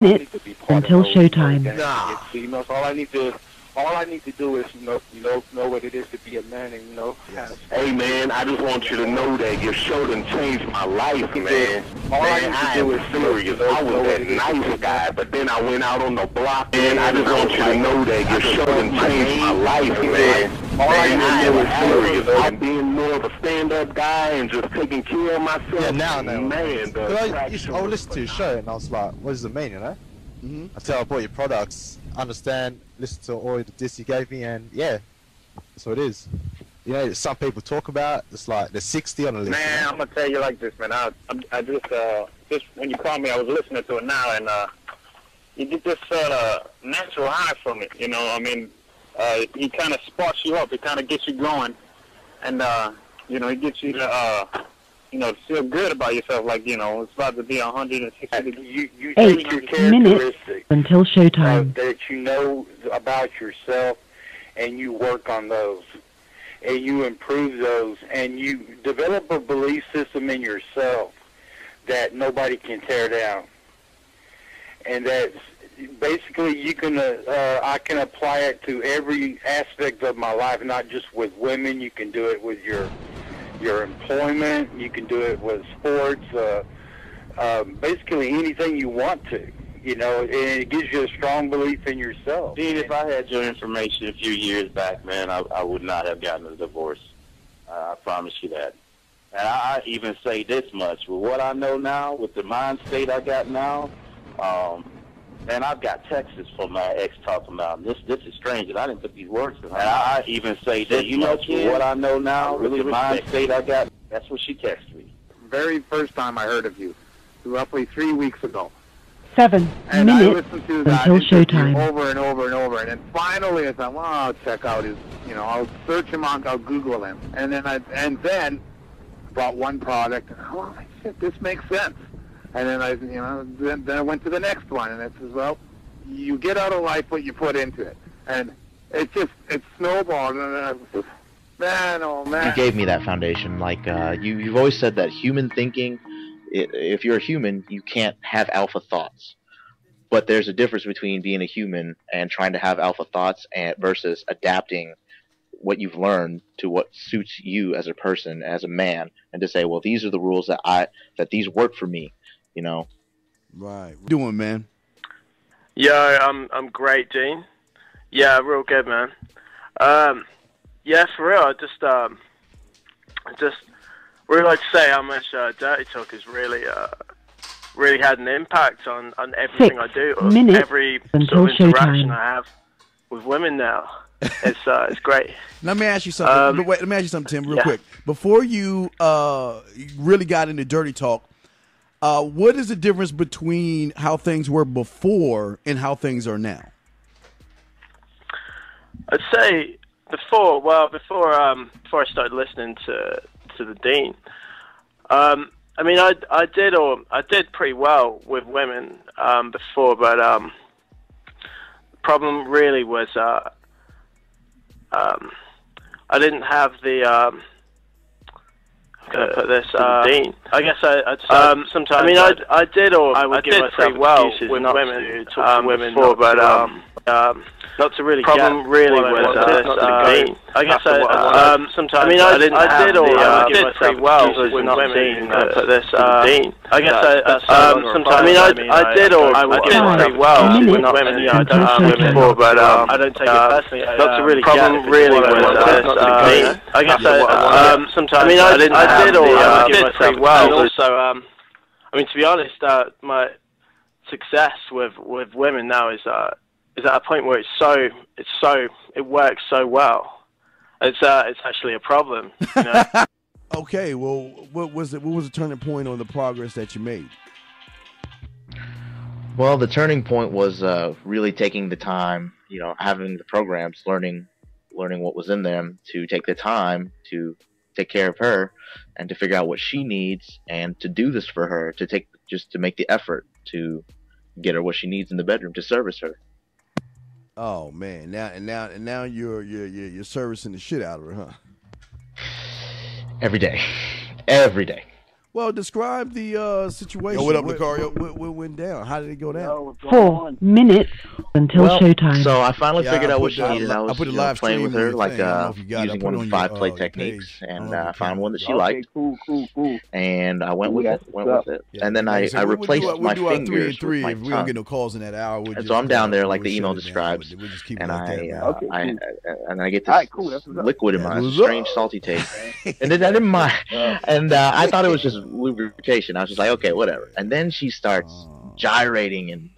minutes until showtime. Nah. You know, so all I need to do is know what it is to be a man, and Yes. Hey man, I just want you to know that your show done changed my life, man. All I need to do is serious. I was that nice guy, but then I went out on the block, and I just want you to know that your show done changed my life, man. All I need to do is serious. I'm being more of a stand-up guy and just taking care of myself. Yeah, now, man. I I would listen to your show, and I was like, what does it mean, you know? Until I bought your products, understand, listen to all the discs you gave me, and yeah, that's what it is. You know, some people talk about, it's like there's 60 on the list. Man, you know? I'm gonna tell you like this, man. I just when you called me, I was listening to it now, and you get this natural high from it. You know, I mean, he kind of sparks you up. It kind of gets you going, and it gets you to to feel good about yourself. Like it's about to be 160 degrees. You 8 minutes until showtime. That you know about yourself, and you work on those, and you improve those, and you develop a belief system in yourself that nobody can tear down. And that's basically I can apply it to every aspect of my life, not just with women. You can do it with your employment. You can do it with sports. Basically anything you want to. And it gives you a strong belief in yourself. Dean, if I had your information a few years back, man, I would not have gotten a divorce. I promise you that. And I even say this much. With what I know now, with the mind state I got now, and I've got texts from my ex talking about this is strange, and I didn't put these words in her. And I even say this much. With what I know now, with the mind state I got, that's what she texted me. Very first time I heard of you, roughly 3 weeks ago. 7 And I minutes listened to that until interview showtime. over and over and over, and then finally I thought, well, I'll check out his, I'll search him on, I'll Google him, and then bought one product, and oh shit, this makes sense. And then then I went to the next one, and it says, well, you get out of life what you put into it, and it snowballed, and I was just, man, oh man. You gave me that foundation. Like you've always said that human thinking. If you're a human, you can't have alpha thoughts. But there's a difference between being a human and trying to have alpha thoughts versus adapting what you've learned to what suits you as a person, as a man, and to say, well, these are the rules that these work for me, Right. What you doing, man? Yeah, I'm great, Gene. Yeah, real good, man. Yeah, for real. I just really like to say how much Dirty Talk has really had an impact on everything I do, minutes every until sort of interaction showtime. I have with women now. It's great. Let me ask you something. Let me ask you something, Tim, real quick. Before you really got into Dirty Talk, what is the difference between how things were before and how things are now? I'd say before I started listening to the Dean, I mean, I did pretty well with women before, but the problem really was I didn't have the put this Dean. I guess sometimes I mean I did pretty well with women before, but not to really problem really was Dean. I guess sometimes I mean I did pretty well with women put this Dean. I guess sometimes I mean I did pretty well with women before, but I don't take it personally. Not to really problem really was Dean. I guess sometimes I mean I did pretty well. And also, I mean, to be honest, my success with women now is at a point where it works so well. It's actually a problem. Okay, well, what was the turning point on the progress that you made? Well, the turning point was really taking the time, having the programs, learning what was in them, to take the time to take care of her and to figure out what she needs and to do this for her, to make the effort to get her what she needs in the bedroom, to service her. Oh man, now you're servicing the shit out of her, huh? Every day. Well, describe the situation. Yo, what up, Lucario? What went down? How did it go down? 4 minutes until showtime. So I finally figured out what she the- needed. I I was put the live playing with stream her, on your like thing. I don't know if you got it. I using put one it of on the 5 your, play your techniques, page. I and don't know if you found one that she Okay, liked, cool. and I went with Yeah, it. Went what's with it, Yeah, and then like I said, replaced we'll my do our 3 fingers and 3 with my if we don't tongue. get no calls in that hour. We'll And just, so I'm down there, we'll like the shut email it down. describes, We'll just keep it and like that, man. Okay, and I get All this right, cool. That's what's up. liquid in That's my what's strange up. salty taste, and then I didn't mind, and I thought it was just lubrication. I was just like, okay, whatever. And then she starts gyrating, and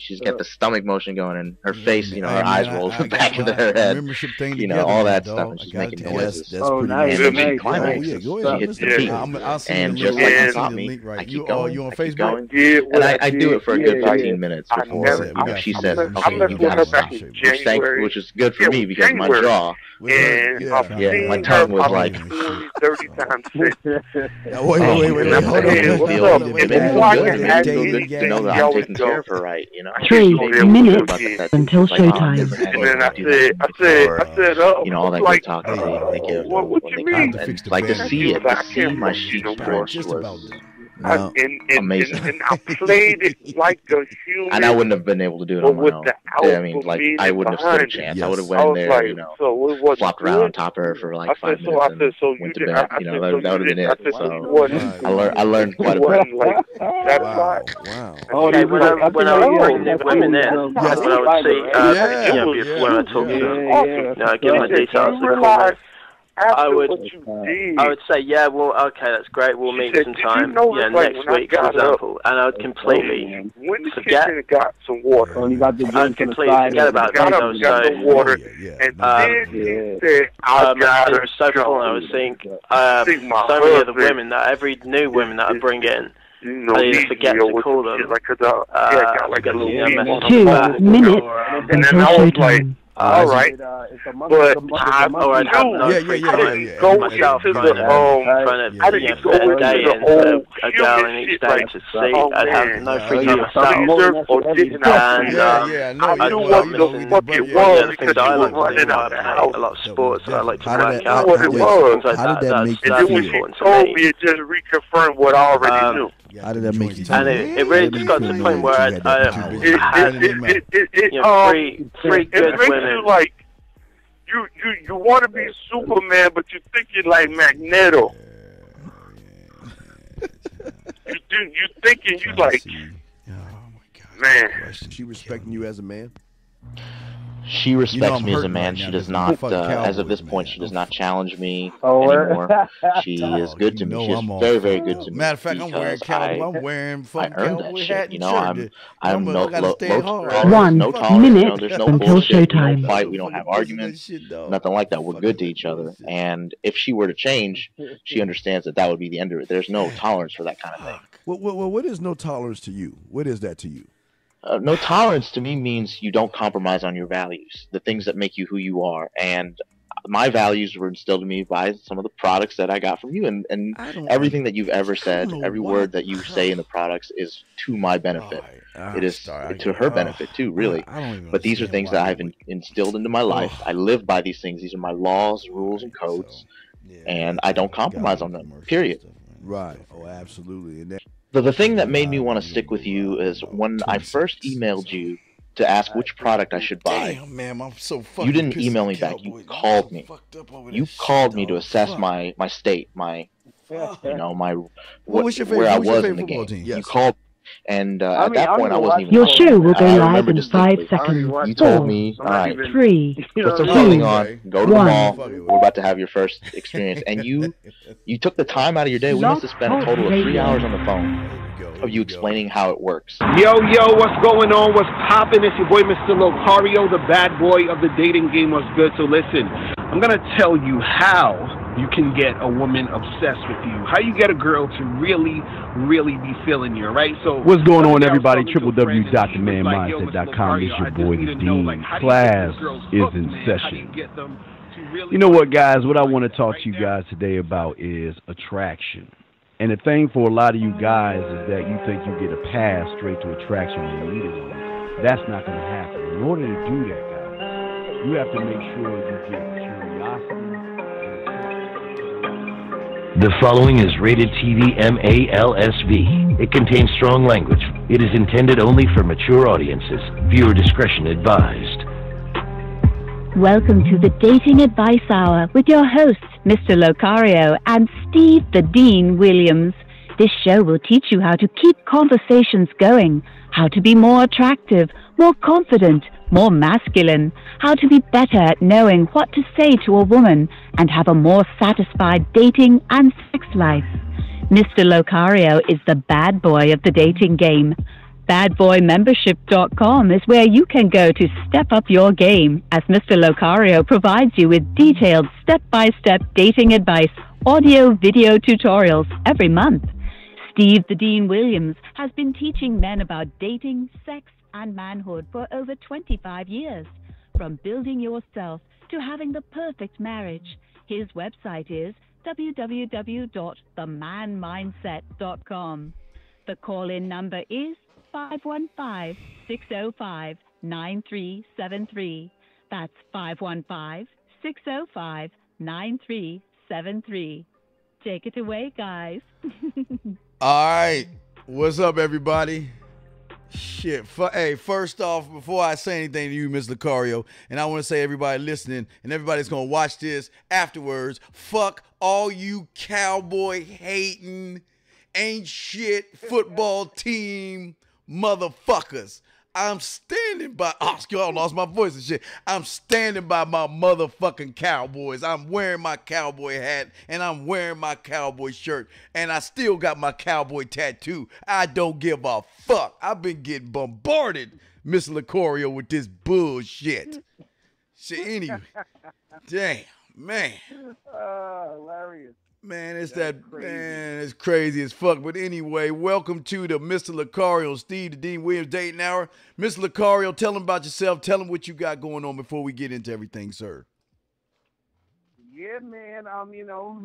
she's got the stomach motion going, and her face, her eyes roll back into her head, membership thing all that dog. stuff, and she's making noises. That's Oh, pretty nice. And then she Nice. climaxes. Yeah, go She ahead. hits the Yeah. beat, I'll see and the just link. like I'll you see taught the me, link right. I keep You going, you on I keep Facebook? going, Yeah, and I do it for a good 15 minutes I before never- she I says, messed okay, you with her gotta back stop, in January. which is good for Yeah, me because my January. jaw, And I've seen my her tongue was probably like, 20, 30 times since. Wait, And hold I'm on. saying, it what's up? made me And feel then good. before I It can made ask me feel you good to anything, know that she I'm always taking go, care of her right, 3 She made me feel minutes about that. until It's like, oh, I've showtime. never had and then I anybody do that said, before. All that like, good talk that they give. what when you they mean? come, to and fix the like to bed. see it, I to see can't my fuck you sheets no more. pressed Just about was done. And amazing. and I played it like a human. And I wouldn't have been able to do it but on my with own. the I mean, alpha like, meaning I wouldn't have stood a behind it. chance. Yes. I would have I went was in there, like, so it was flopped around on top of her for like 5 minutes I said, and so you went to did. bed. I said, That so would have you been did. it. I said, so So you wasn't. I learned quite a You bit. wasn't like satisfied. Wow. Oh, Okay, when I was bringing new women in, Yes. when I would see, when I talk to them, give them the details of the call, I would say, yeah, well, okay, that's great. We'll meet sometime, next week, for example, and I would completely forget. Got some water. Oh, you got the I'd drink on the completely side. forget about Got those. up, got some water, and then he said, I got it was so cool. I was seeing so many other women, that every new women that I bring in, I either forget to call them, like a dog. Like a little 2 minutes and then until I was like, showtime. all right, but I didn't go myself into trying the to I didn't go fit a into day the into whole a girl in each day to see. I'd have no free time myself, or didn't and I knew I'd what the fuck it was because I I was like to running do, out of the house. a lot of sports. I like to How did work that- out. what it was. Things like How did that make you that's And then when feel? she important to told me. me, it just reconfirmed what I already knew. How did that make you And it really just got to the point where I had three good It makes women. you like you want to be Superman, but you think you're like Magneto. You thinking you like, man. She respecting you as a man? She respects I'm me as a hurting man. right She now does because not, fucking as of this Cowboys, point, man. she does not challenge me Oh, anymore. She is good to You me. know She's I'm all very, for very it. good to me. Matter of fact, I'm wearing because cowboy. I'm wearing I fucking earned that cowboy shit. hat You and know, shirt. I'm I gotta stay low hard. tolerance, 1 no tolerance. minute There's no until bullshit. We showtime. don't fight. We don't have arguments. Nothing like that. We're good to each other. And if she were to change, she understands that would be the end of it. There's no tolerance for that kind of thing. Well, what is no tolerance to you? What is that to you? No tolerance to me means you don't compromise on your values, the things that make you who you are. And my values were instilled in me by some of the products that I got from you. And everything that you've ever said, every word that you say in the products is to my benefit. It is to her benefit too, really. But these are things that I've instilled into my life. I live by these things. These are my laws, rules, and codes. And I don't compromise on them, period. Right. Oh, absolutely. And The thing that made me want to stick with you is when I first emailed you to ask which product I should buy. Damn, man, I'm so fucking You didn't pissed email at me back. Cowboys. You called me. You called me to assess Fuck. my state, my my What was your where I favorite- was your in the favorite football game. team? You Yes. called, and at that point I wasn't even. Your home. show will go I live remember in distinctly. 5 seconds. You told 4, me, all right, 3, put some clothing on, go to the 1. mall. We're about to have your first experience, and you took the time out of your day. We must have spent a total of 3 hours on the phone of you explaining how it works. Yo, what's going on? What's poppin'? It's your boy, Mr. Locario, the bad boy of the dating game. What's good? So listen, I'm going to tell you how you can get a woman obsessed with you. How you get a girl to really, really be feeling you, right? So what's going on, everybody? www.themandmindset.com. It's your boy, The Dean. Class is in session. You know what, guys? What I want to talk to you guys today about is attraction. And the thing for a lot of you guys is that you think you get a pass straight to attraction when you meet a woman. That's not going to happen. In order to do that, guys, you have to make sure you get curiosity. The following is rated TV MALSV. It contains strong language. It is intended only for mature audiences. Viewer discretion advised. Welcome to the Dating Advice Hour with your hosts, Mr. Locario and Steve the Dean Williams. This show will teach you how to keep conversations going, how to be more attractive, more confident, more masculine, how to be better at knowing what to say to a woman, and have a more satisfied dating and sex life. Mr. Locario is the bad boy of the dating game. Badboymembership.com is where you can go to step up your game, as Mr. Locario provides you with detailed step-by-step dating advice, audio, video tutorials every month. Steve the Dean Williams has been teaching men about dating, sex, and manhood for over 25 years. From building yourself to having the perfect marriage. His website is www.themanmindset.com. The call-in number is 515-605-9373. That's 515-605-9373. Take it away, guys. All right. What's up, everybody? Shit. Hey, first off, before I say anything to you, Ms. Lucario, and I want to say everybody listening and everybody's going to watch this afterwards, fuck all you cowboy hating, ain't shit football team motherfuckers. I'm standing by, I lost my voice and shit. I'm standing by my motherfucking Cowboys. I'm wearing my cowboy hat and I'm wearing my cowboy shirt and I still got my cowboy tattoo. I don't give a fuck. I've been getting bombarded, Miss Lucario, with this bullshit. Shit, anyway. Damn, man. Hilarious. Man, it's it's crazy as fuck. But anyway, welcome to the Mr. Lucario, Steve the Dean Williams Dating Hour. Mr. Lucario, tell them about yourself. Tell them what you got going on before we get into everything, sir. Yeah, man.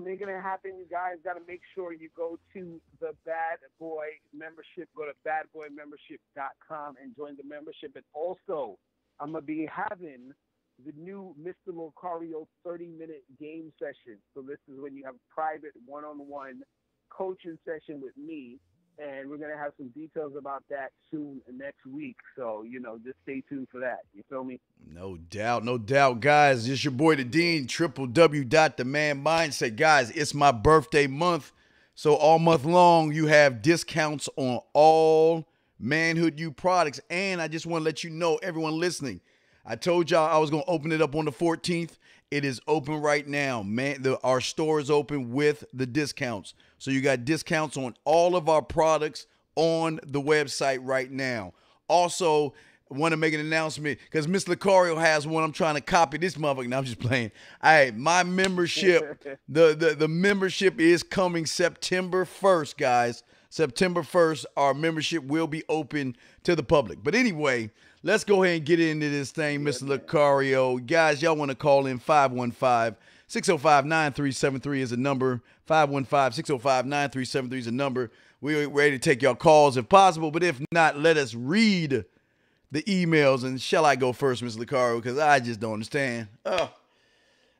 Making it happen. You guys got to make sure you go to the Bad Boy membership. Go to badboymembership.com and join the membership. And also, I'm going to be having the new Mr. Lucario 30-minute game session. So this is when you have a private one-on-one coaching session with me, and we're going to have some details about that soon next week. So, just stay tuned for that. You feel me? No doubt, guys. It's your boy, the Dean, www.themanmindset. Guys, it's my birthday month, so all month long you have discounts on all Manhood U products, and I just want to let you know, everyone listening, I told y'all I was going to open it up on the 14th. It is open right now. Man, our store is open with the discounts. So you got discounts on all of our products on the website right now. Also, I want to make an announcement because Miss Lucario has one. I'm trying to copy this motherfucker. Now I'm just playing. All right, my membership, the membership is coming September 1st, guys. September 1st, our membership will be open to the public. But anyway, let's go ahead and get into this thing, Mr. Lucario. Guys, y'all want to call in 515-605-9373 is the number. 515-605-9373 is the number. We're ready to take y'all calls if possible, but if not, let us read the emails. And shall I go first, Mr. Lucario? Because I just don't understand. Let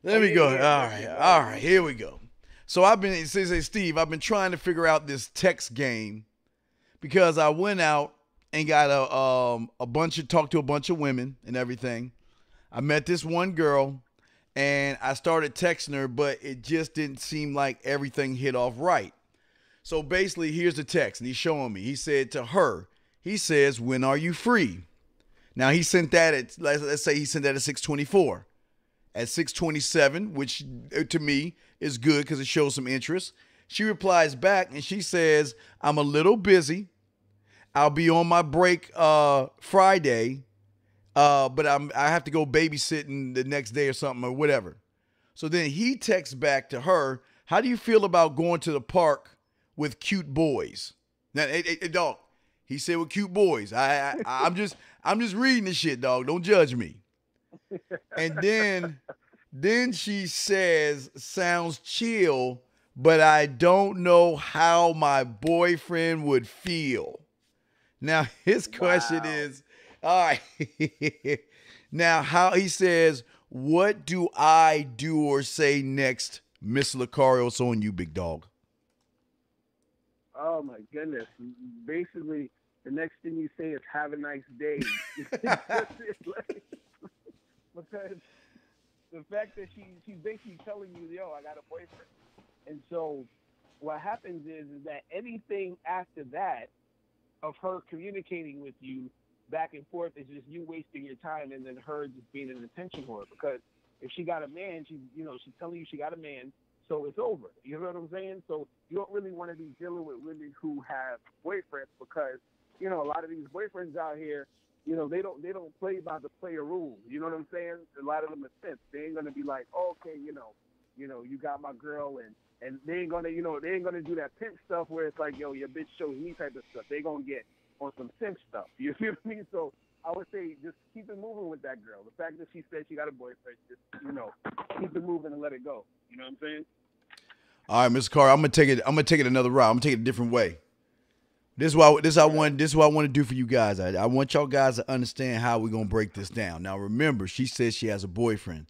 me go. All right, here we go. So Steve, I've been trying to figure out this text game because I went out and got talked to a bunch of women and everything. I met this one girl and I started texting her, but it just didn't seem like everything hit off right. So basically, here's the text, and he's showing me. He said to her, he says, "When are you free?" Now he sent that at, let's say he sent that at 6:24. At 6:27, which to me is good because it shows some interest, she replies back and she says, "I'm a little busy. I'll be on my break Friday, but I have to go babysitting the next day or something or whatever." So then he texts back to her, "How do you feel about going to the park with cute boys?" Now, dog, he said with cute boys. I'm just reading this shit, dog. Don't judge me. And then she says, "Sounds chill, but I don't know how my boyfriend would feel." Now, his question is, all right, now how he says, "What do I do or say next Mr. Lucario, it's on you, big dog. Oh my goodness! Basically, the next thing you say is "Have a nice day," because the fact that she's basically telling you, "Yo, I got a boyfriend," and so what happens is that anything after that of her communicating with you back and forth is just you wasting your time, and then her just being an attention whore. Because if she got a man, she's telling you she got a man. So it's over. You know what I'm saying? So you don't really want to be dealing with women who have boyfriends because, a lot of these boyfriends out here, they don't play by the player rules. You know what I'm saying? A lot of them are simps. They ain't gonna be like, okay, you got my girl, and they ain't gonna do that pimp stuff where it's like, yo, your bitch shows me type of stuff. They gonna get on some simp stuff. You feel me? So I would say just keep it moving with that girl. The fact that she said she got a boyfriend, just keep it moving and let it go. You know what I'm saying? All right, Mr. Carr, I'm gonna take it another route. I'm gonna take it a different way. This is what I want to do for you guys. I want y'all guys to understand how we're gonna break this down. Now, remember, she says she has a boyfriend.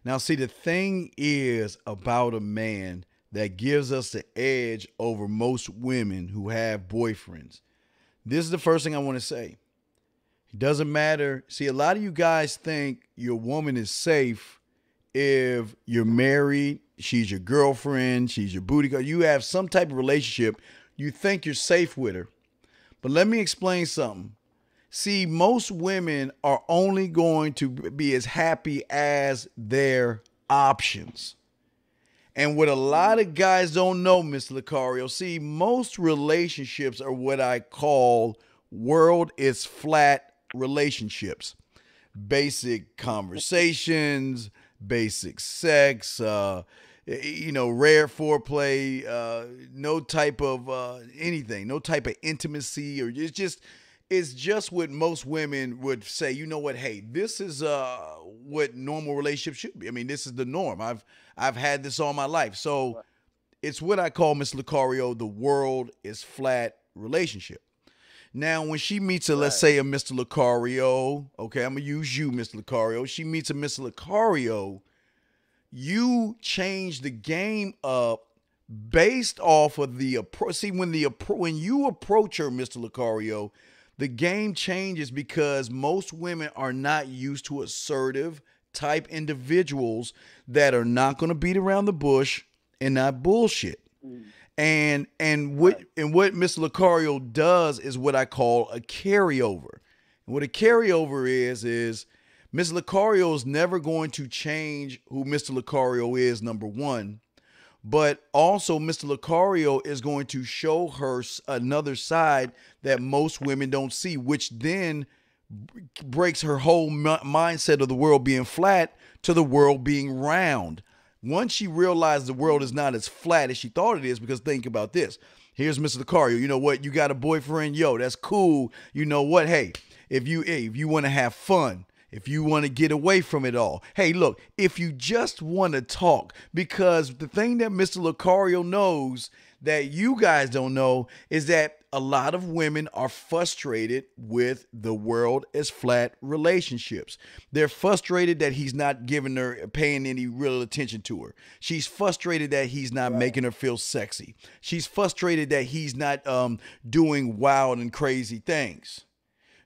Now, see, the thing is about a man that gives us the edge over most women who have boyfriends. This is the first thing I want to say. It doesn't matter. See, a lot of you guys think your woman is safe if you're married, she's your girlfriend, she's your booty girl. You have some type of relationship. You think you're safe with her. But let me explain something. See, most women are only going to be as happy as their options. And what a lot of guys don't know, Mr. Lucario, see, most relationships are what I call world is flat relationships. Basic conversations, basic sex, rare foreplay, no type of anything, no type of intimacy, or it's just what most women would say. You know what? Hey, this is what normal relationships should be. I mean, this is the norm. I've had this all my life, so it's what I call, Mr. Lucario, the world is flat relationship. Now, when she meets let's say a Mr. Lucario, okay, I'm going to use you, Mr. Lucario. She meets a Mr. Lucario, you change the game up based off of the approach. See, when you approach her, Mr. Lucario, the game changes because most women are not used to assertive type individuals that are not going to beat around the bush and not bullshit. And what Mr. Lucario does is what I call a carryover. And what a carryover is Mr. Lucario is never going to change who Mr. Lucario is, number one. But also Mr. Lucario is going to show her another side that most women don't see, which then breaks her whole mindset of the world being flat to the world being round. Once she realized the world is not as flat as she thought it is, because think about this. Here's Mr. Lucario. You know what? You got a boyfriend? Yo, that's cool. You know what? Hey, if you want to have fun, if you want to get away from it all, hey, look, if you just want to talk, because the thing that Mr. Lucario knows that you guys don't know is that a lot of women are frustrated with the world as flat relationships. They're frustrated that he's not paying any real attention to her. She's frustrated that he's not making her feel sexy. She's frustrated that he's not doing wild and crazy things.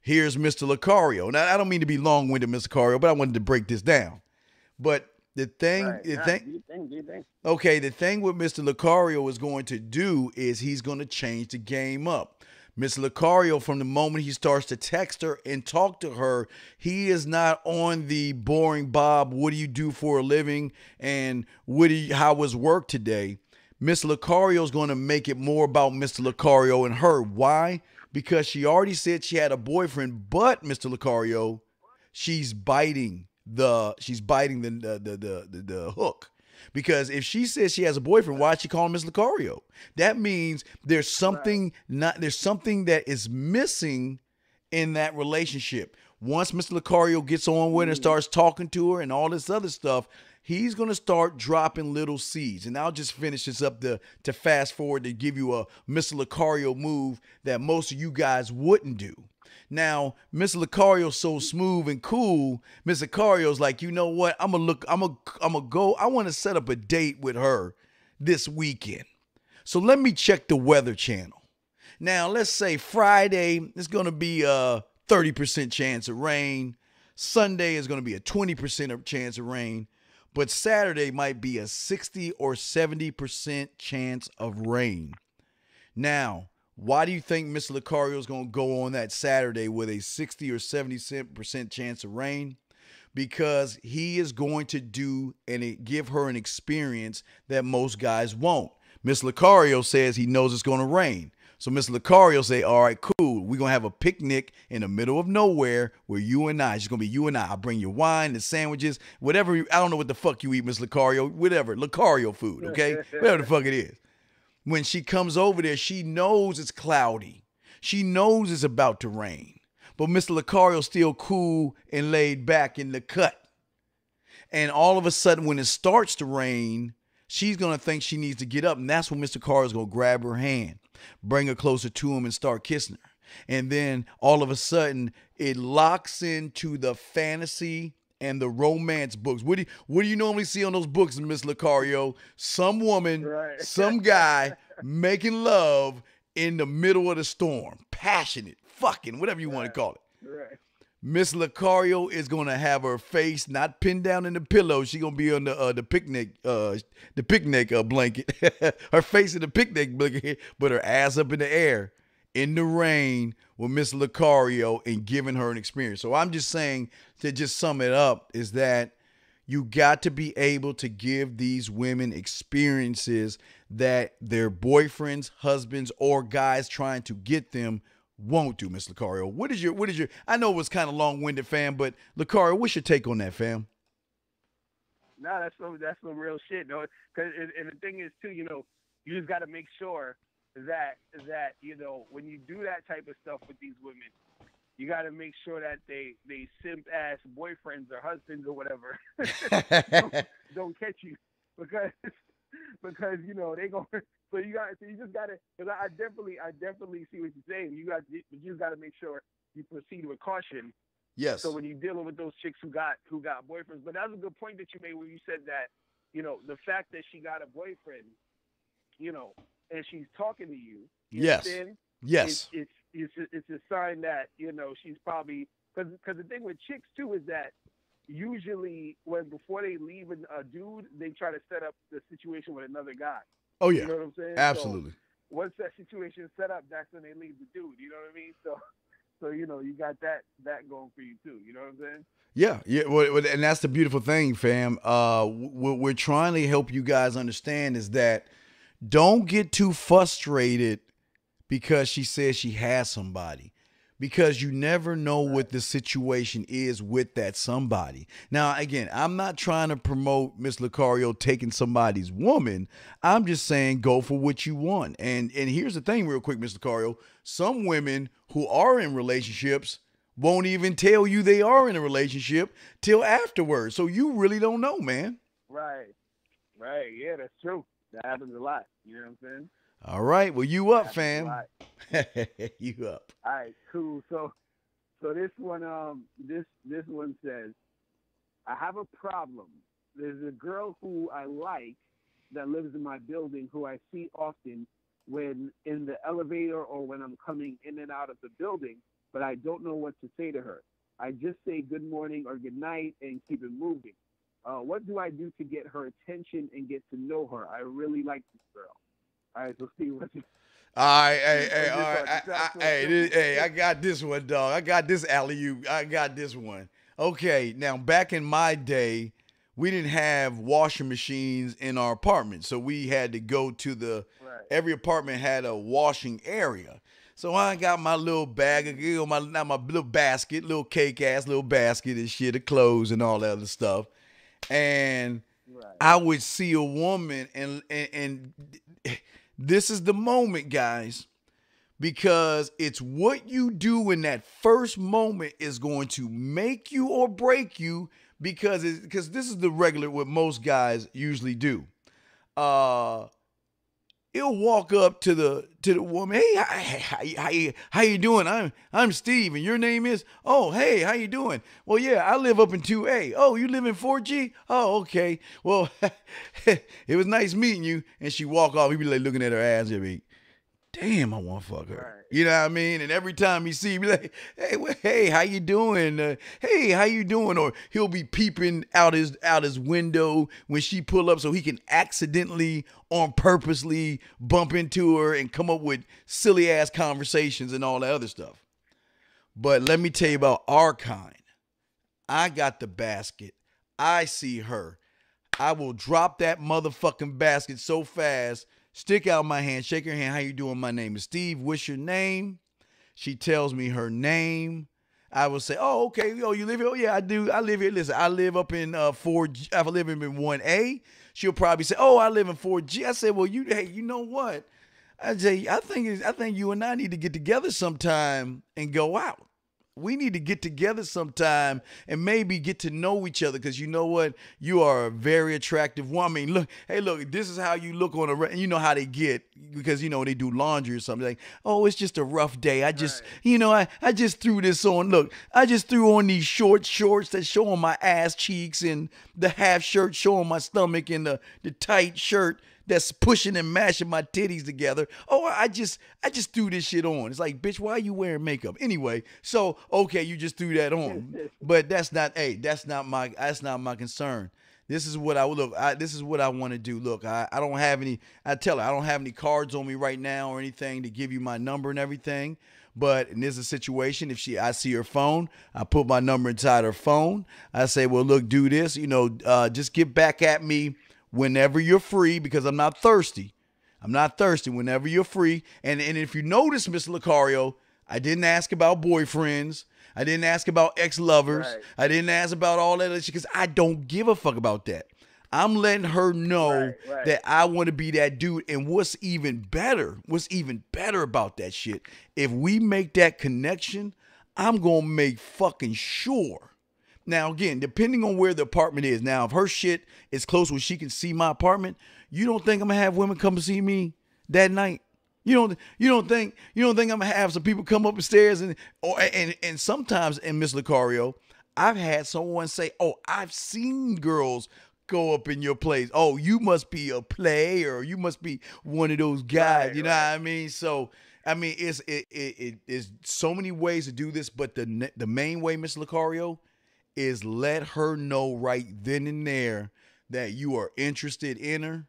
Here's Mr. Lucario. Now, I don't mean to be long-winded, Mr. Lucario, but I wanted to break this down. But the thing with Mr. Lucario is going to do is he's going to change the game up. Mr. Lucario, from the moment he starts to text her and talk to her, he is not on the boring Bob, what do you do for a living, and how was work today? Mr. Lucario is going to make it more about Mr. Lucario and her. Why? Because she already said she had a boyfriend, but Mr. Lucario, she's biting the hook. Because if she says she has a boyfriend, why is she calling Mr. Lucario? That means there's something that is missing in that relationship. Once Mr. Lucario gets on with her and starts talking to her and all this other stuff, he's going to start dropping little seeds. And I'll just finish this up to fast forward to give you a Mr. Lucario move that most of you guys wouldn't do. Now, Miss Lucario's so smooth and cool. Miss Lucario's like, you know what? I'm gonna go. I want to set up a date with her this weekend. So let me check the Weather Channel. Now, let's say Friday is gonna be a 30% chance of rain. Sunday is gonna be a 20% chance of rain. But Saturday might be a 60 or 70% chance of rain. Now, why do you think Mr. Lucario is going to go on that Saturday with a 60 or 70% chance of rain? Because he is going to do and give her an experience that most guys won't. Mr. Lucario says he knows it's going to rain. So Mr. Lucario say, all right, cool. We're going to have a picnic in the middle of nowhere where you and I, it's going to be you and I. I'll bring you wine, the sandwiches, whatever. I don't know what the fuck you eat, Mr. Lucario, whatever. Lucario food, okay? Whatever the fuck it is. When she comes over there, she knows it's cloudy. She knows it's about to rain. But Mr. Lucario's still cool and laid back in the cut. And all of a sudden, when it starts to rain, she's going to think she needs to get up. And that's when Mr. Lucario's going to grab her hand, bring her closer to him, and start kissing her. And then all of a sudden, it locks into the fantasy and the romance books. What do you normally see on those books, Miss Lucario? Some woman, right. Some guy making love in the middle of the storm. Passionate, fucking, whatever you want to call it. Right. Miss Lucario is gonna have her face not pinned down in the pillow. She's gonna be on the picnic blanket. Her face in the picnic blanket, but her ass up in the air in the rain with Miss Lucario and giving her an experience. So I'm just saying, to just sum it up, is that you got to be able to give these women experiences that their boyfriends, husbands, or guys trying to get them won't do, Miss Lucario. What is your, I know it was kind of long-winded, fam, but Lucario, what's your take on that, fam? No, that's some real shit, though. And the thing is, too, you just got to make sure that when you do that type of stuff with these women, you got to make sure that they simp ass boyfriends or husbands or whatever don't catch you, because they go. So you just got to, because I definitely see what you're saying. You just got to make sure you proceed with caution. Yes. So when you're dealing with those chicks who got boyfriends, but that was a good point that you made when you said that, the fact that she got a boyfriend, and she's talking to you. Yes. Yes. It's a sign that she's probably, because the thing with chicks too is that usually before they leave a dude, they try to set up the situation with another guy. Oh yeah. You know what I'm saying? Absolutely. So once that situation is set up, that's when they leave the dude. You know what I mean? So you got that going for you too. You know what I'm saying? Yeah. Well, and that's the beautiful thing, fam. What we're trying to help you guys understand is that don't get too frustrated because she says she has somebody, because you never know what the situation is with that somebody. Now, again, I'm not trying to promote Miss Lucario taking somebody's woman. I'm just saying go for what you want. And here's the thing real quick, Miss Lucario. Some women who are in relationships won't even tell you they are in a relationship till afterwards. So you really don't know, man. Right. Yeah, that's true. That happens a lot. You know what I'm saying? All right. Well, you up, fam. You up. All right, cool. So this one, this one says, I have a problem. There's a girl who I like that lives in my building who I see often when in the elevator or when I'm coming in and out of the building, but I don't know what to say to her. I just say good morning or good night and keep it moving. What do I do to get her attention and get to know her? I really like this girl. All right, so Steve, what's it? All right, hey, I got this one, dog. I got this alley-oop. I got this one. Okay, now back in my day, we didn't have washing machines in our apartment, so we had to go to every apartment had a washing area. So I got my little bag of, my little basket, little cake-ass little basket and shit of clothes and all that other stuff. And I would see a woman, and this is the moment, guys, because it's what you do in that first moment is going to make you or break you, because this is the regular, what most guys usually do. he'll walk up to the woman. Hey, how you doing? I'm Steve, and your name is. Oh, hey, how you doing? Well, yeah, I live up in 2A. Oh, you live in 4G? Oh, okay. Well, it was nice meeting you. And she walk off. He be like looking at her ass and be, damn, I want to fuck her. Right. You know what I mean? And every time he see me, like, hey, how you doing? Hey, how you doing? Or he'll be peeping out his window when she pull up so he can accidentally, on purposely bump into her and come up with silly ass conversations and all that other stuff. But let me tell you about our kind. I got the basket. I see her. I will drop that motherfucking basket so fast, stick out my hand, shake her hand. How you doing? My name is Steve. What's your name? She tells me her name. I will say, oh, okay. Oh, you live here? Oh, yeah, I do. I live here. Listen, I live up in 4G. I live in 1A. She'll probably say, oh, I live in 4G. I say, well, you know what? I think you and I need to get together sometime and go out. We need to get together sometime and maybe get to know each other, because you know what? You are a very attractive woman. Look, this is how you look on you know how they get, because, you know, they do laundry or something. Like, oh, it's just a rough day. I just, I just threw this on. Look, I just threw on these short shorts that show on my ass cheeks, and the half shirt showing my stomach, and the tight shirt that's pushing and mashing my titties together. Oh, I just threw this shit on. It's like, bitch, why are you wearing makeup? Anyway, so, okay, you just threw that on. But that's not my concern. This is what this is what I want to do. Look, I don't have any, I tell her, I don't have any cards on me right now or anything to give you my number and everything. But in this situation, if I see her phone, I put my number inside her phone. I say, well, look, do this, just get back at me whenever you're free, because I'm not thirsty. Whenever you're free. And if you notice, Mr. Lucario, I didn't ask about boyfriends. I didn't ask about ex-lovers. Right. I didn't ask about all that other shit, because I don't give a fuck about that. I'm letting her know that I want to be that dude. And what's even better about that shit, if we make that connection, I'm going to make fucking sure. Now, again, depending on where the apartment is. Now, if her shit is close where she can see my apartment, you don't think I'm gonna have women come see me that night? You don't think I'm gonna have some people come up the stairs and sometimes, in Miss Lucario, I've had someone say, "Oh, I've seen girls go up in your place. Oh, you must be a player, or you must be one of those guys." What I mean? So, I mean, it's so many ways to do this, but the main way, Miss Lucario, is let her know right then and there that you are interested in her.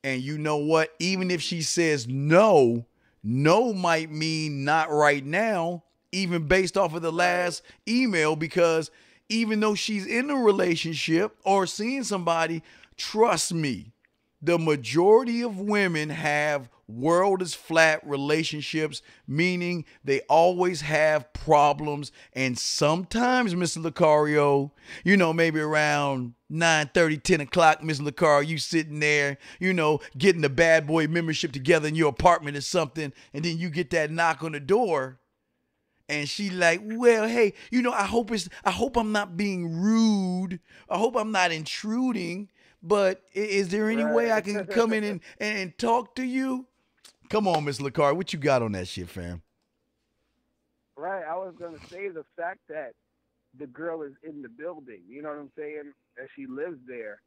And you know what? Even if she says no might mean not right now, even based off of the last email, because even though she's in a relationship or seeing somebody, trust me, the majority of women have world is flat relationships, meaning they always have problems. And sometimes, Mr. Lucario, maybe around 9:30, 10 o'clock, Mr. Lucario, you sitting there, getting the bad boy membership together in your apartment or something, and then you get that knock on the door. And she like, well, hey, I hope I'm not being rude. I hope I'm not intruding. But is there any way I can come in and talk to you? Come on, Miss Lucario, what you got on that shit, fam? Right, I was gonna say the fact that the girl is in the building, you know what I'm saying, that she lives there,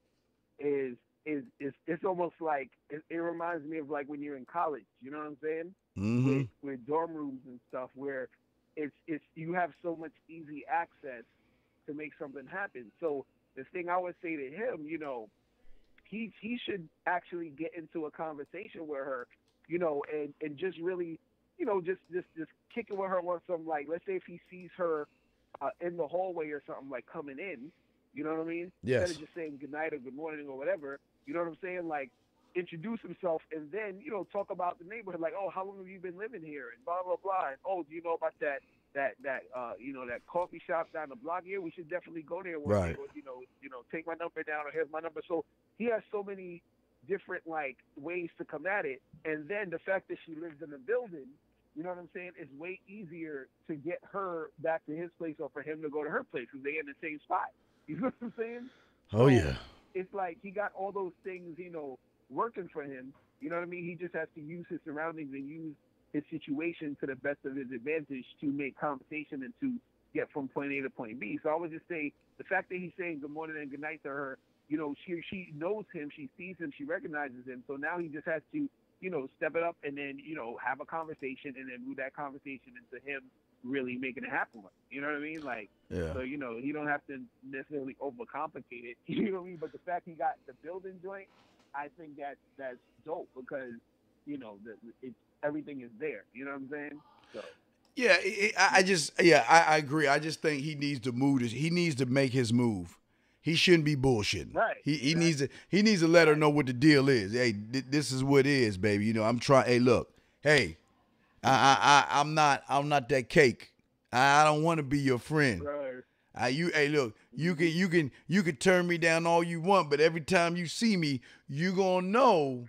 is it's almost like it reminds me of like when you're in college, you know what I'm saying? Mm-hmm. With dorm rooms and stuff, where it's you have so much easy access to make something happen. So the thing I would say to him, he should actually get into a conversation with her, and just really, just kick it with her on some, like, let's say if he sees her in the hallway or something, like coming in, you know what I mean? Yes. Instead of just saying good night or good morning or whatever, you know what I'm saying? Like, introduce himself, and then, talk about the neighborhood, like, oh, how long have you been living here? And blah, blah, blah. And, oh, do you know about that coffee shop down the block here? We should definitely go there one day. Or, take my number down, or here's my number. So he has so many different, like, ways to come at it. And then the fact that she lives in the building, you know what I'm saying, is way easier to get her back to his place, or for him to go to her place, because they're in the same spot. You know what I'm saying? Oh, yeah. It's like he got all those things, working for him. You know what I mean? He just has to use his surroundings and use his situation to the best of his advantage to make conversation and to get from point A to point B. So I would just say the fact that he's saying good morning and good night to her, you know, she knows him, she sees him, she recognizes him. So now he just has to, you know, step it up and then, you know, have a conversation and then move that conversation into him really making it happen. You know what I mean? Like, so, you know, he don't have to necessarily overcomplicate it. You know what I mean? But the fact he got the building joint, I think that's dope because, you know, everything is there. You know what I'm saying? So. Yeah, I agree. I just think he needs to move. He needs to make his move. He shouldn't be bullshitting. Right. He needs to let her know what the deal is. Hey, this is what it is, baby. You know, I'm trying. Hey, look. Hey, I'm not that cake. I don't want to be your friend. Right. Hey, look. You can turn me down all you want, but every time you see me, you gonna know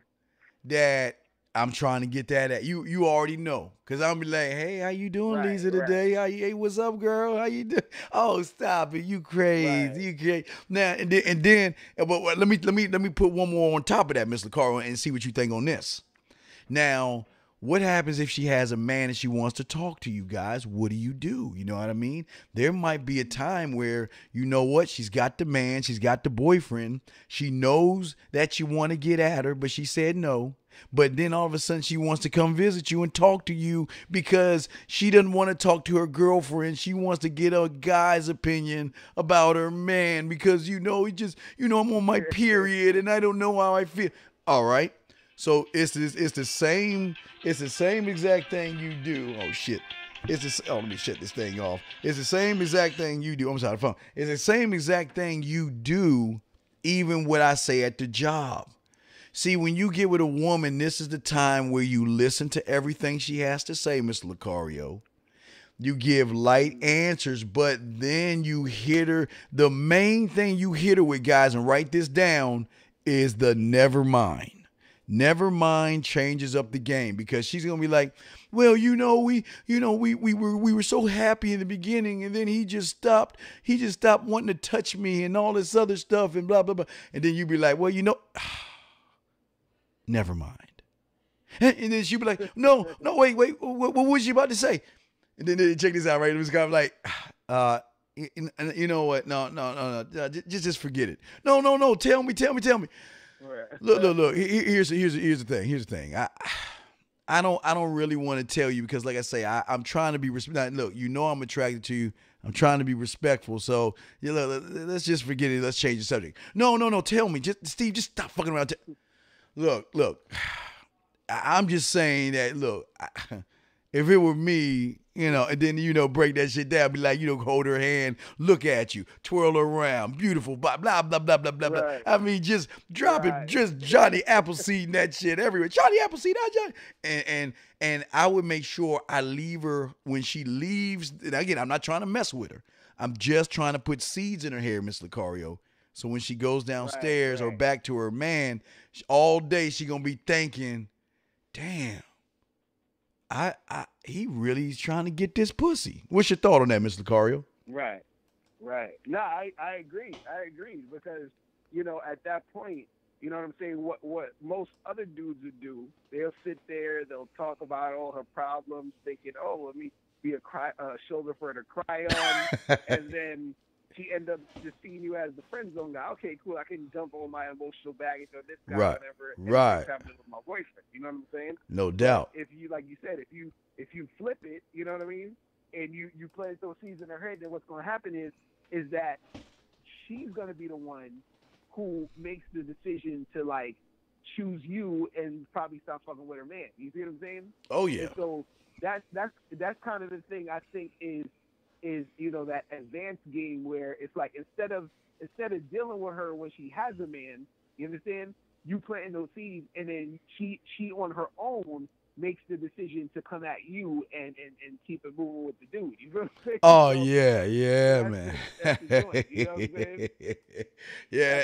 that I'm trying to get that at you. You already know, cause I'm be like, hey, how you doing, Lisa? Today? Hey, what's up, girl? How you doing? Oh, stop it, you crazy, you crazy. Now but let me put one more on top of that, Miss Lucario, and see what you think on this. Now, what happens if she has a man and she wants to talk to you guys? What do? You know what I mean? There might be a time where, you know what? She's got the man, she's got the boyfriend. She knows that you want to get at her, but she said no. But then all of a sudden she wants to come visit you and talk to you because she doesn't want to talk to her girlfriend. She wants to get a guy's opinion about her man because, you know, I'm on my period and I don't know how I feel. All right. So it's the same exact thing you do. Oh shit. Let me shut this thing off. It's the same exact thing you do. I'm sorry, the phone. It's the same exact thing you do, even what I say at the job. See, when you get with a woman, this is the time where you listen to everything she has to say, Mr. Lucario. You give light answers, but then you hit her. The main thing you hit her with, guys, and write this down, is the never mind. Never mind changes up the game because she's gonna be like, well, we were so happy in the beginning, and then he just stopped wanting to touch me and all this other stuff and blah blah blah. And then you be like, well, never mind. And then she'd be like, no, wait, what was you about to say? And then check this out, right? It was kind of like, you know what? No, just forget it. No, tell me. Look. Here's the thing. I don't really want to tell you because, like I say, I'm trying to be respectful. Look, you know I'm attracted to you. I'm trying to be respectful. So let's just forget it. Let's change the subject. No. Tell me, Steve. Just stop fucking around. Look. I'm just saying that. Look, if it were me, and then, break that shit down, be like, hold her hand, look at you, twirl her around, beautiful, blah, blah, blah, blah, blah, blah, blah. Right. I mean, just drop it, just Johnny Appleseed and that shit everywhere. Johnny Appleseed, Johnny. And I would make sure I leave her when she leaves. And again, I'm not trying to mess with her. I'm just trying to put seeds in her hair, Miss Lucario. So when she goes downstairs or back to her man, all day she going to be thinking, damn. He really is trying to get this pussy. What's your thought on that, Mr. Lucario? Right. No, I agree. Because, at that point, you know what I'm saying? What most other dudes would do, they'll sit there, they'll talk about all her problems, thinking, oh, let me be a shoulder for her to cry on, and then she end up just seeing you as the friend zone guy. Okay, cool. I can dump all my emotional baggage on this guy, whatever. Right. Happening with my boyfriend. You know what I'm saying? No doubt. But if you, like you said, if you flip it, you know what I mean, and you plant those seeds in her head, then what's going to happen is that she's going to be the one who makes the decision to like choose you and probably stop fucking with her man. You see what I'm saying? Oh yeah. And so that's kind of the thing I think is that advanced game where it's like instead of dealing with her when she has a man, you understand? You planting those seeds, and then she on her own makes the decision to come at you and keep it moving with the dude. You know what I'm saying? Oh yeah, man. That's the joint, you know what I'm saying? Yeah,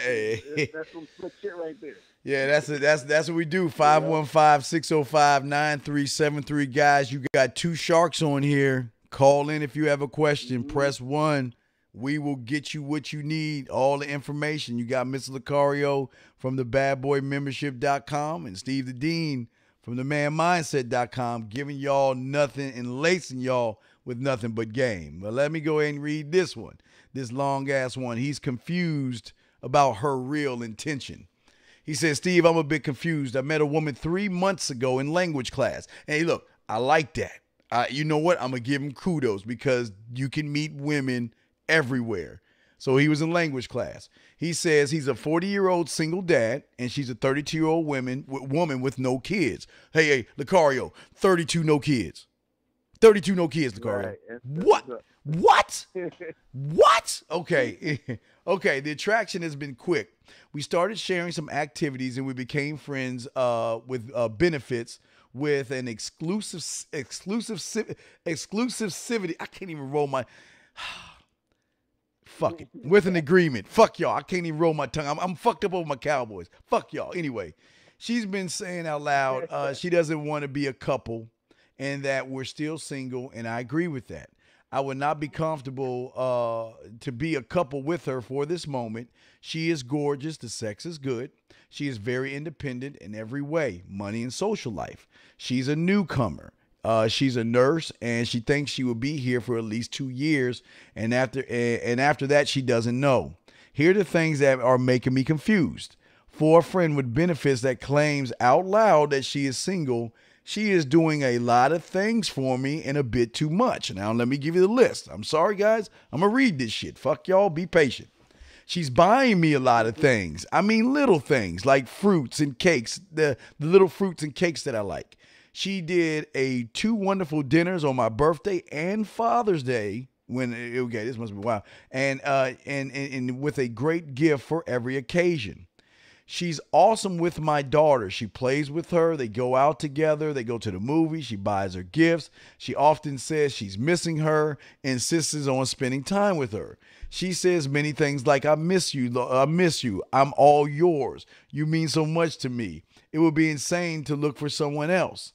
that's some slick shit right there. Yeah, that's what we do. 515-605-9373. Guys, you got two sharks on here. Call in if you have a question. Press 1. We will get you what you need, all the information. You got Mr. Lucario from the badboymembership.com and Steve the Dean from the manmindset.com giving y'all nothing and lacing y'all with nothing but game. But let me go ahead and read this one, this long-ass one. He's confused about her real intention. He says, Steve, I'm a bit confused. I met a woman 3 months ago in language class. Hey, look, I like that. You know what? I'm going to give him kudos because you can meet women everywhere. So he was in language class. He says he's a 40-year-old single dad, and she's a 32-year-old woman with no kids. Hey, Lucario, 32 no kids. 32 no kids, Lucario. Right. What? What? What? Okay. Okay, the attraction has been quick. We started sharing some activities, and we became friends with benefits with an exclusivity. I can't even roll my... Fuck it. With an agreement. Fuck y'all. I can't even roll my tongue. I'm fucked up over my Cowboys. Fuck y'all. Anyway, she's been saying out loud she doesn't want to be a couple and that we're still single, and I agree with that. I would not be comfortable to be a couple with her for this moment. She is gorgeous. The sex is good. She is very independent in every way, money and social life. She's a newcomer. She's a nurse, and she thinks she will be here for at least 2 years, and after that, she doesn't know. Here are the things that are making me confused. For a friend with benefits that claims out loud that she is single, she is doing a lot of things for me and a bit too much. Now, let me give you the list. I'm sorry, guys. I'm going to read this shit. Fuck y'all. Be patient. She's buying me a lot of things. I mean, little things like fruits and cakes, the little fruits and cakes that I like. She did 2 wonderful dinners on my birthday and Father's Day. Okay, this must be wild. And with a great gift for every occasion. She's awesome with my daughter. She plays with her. They go out together. They go to the movies. She buys her gifts. She often says she's missing her, insists on spending time with her. She says many things like, I miss you. I miss you. I'm all yours. You mean so much to me. It would be insane to look for someone else.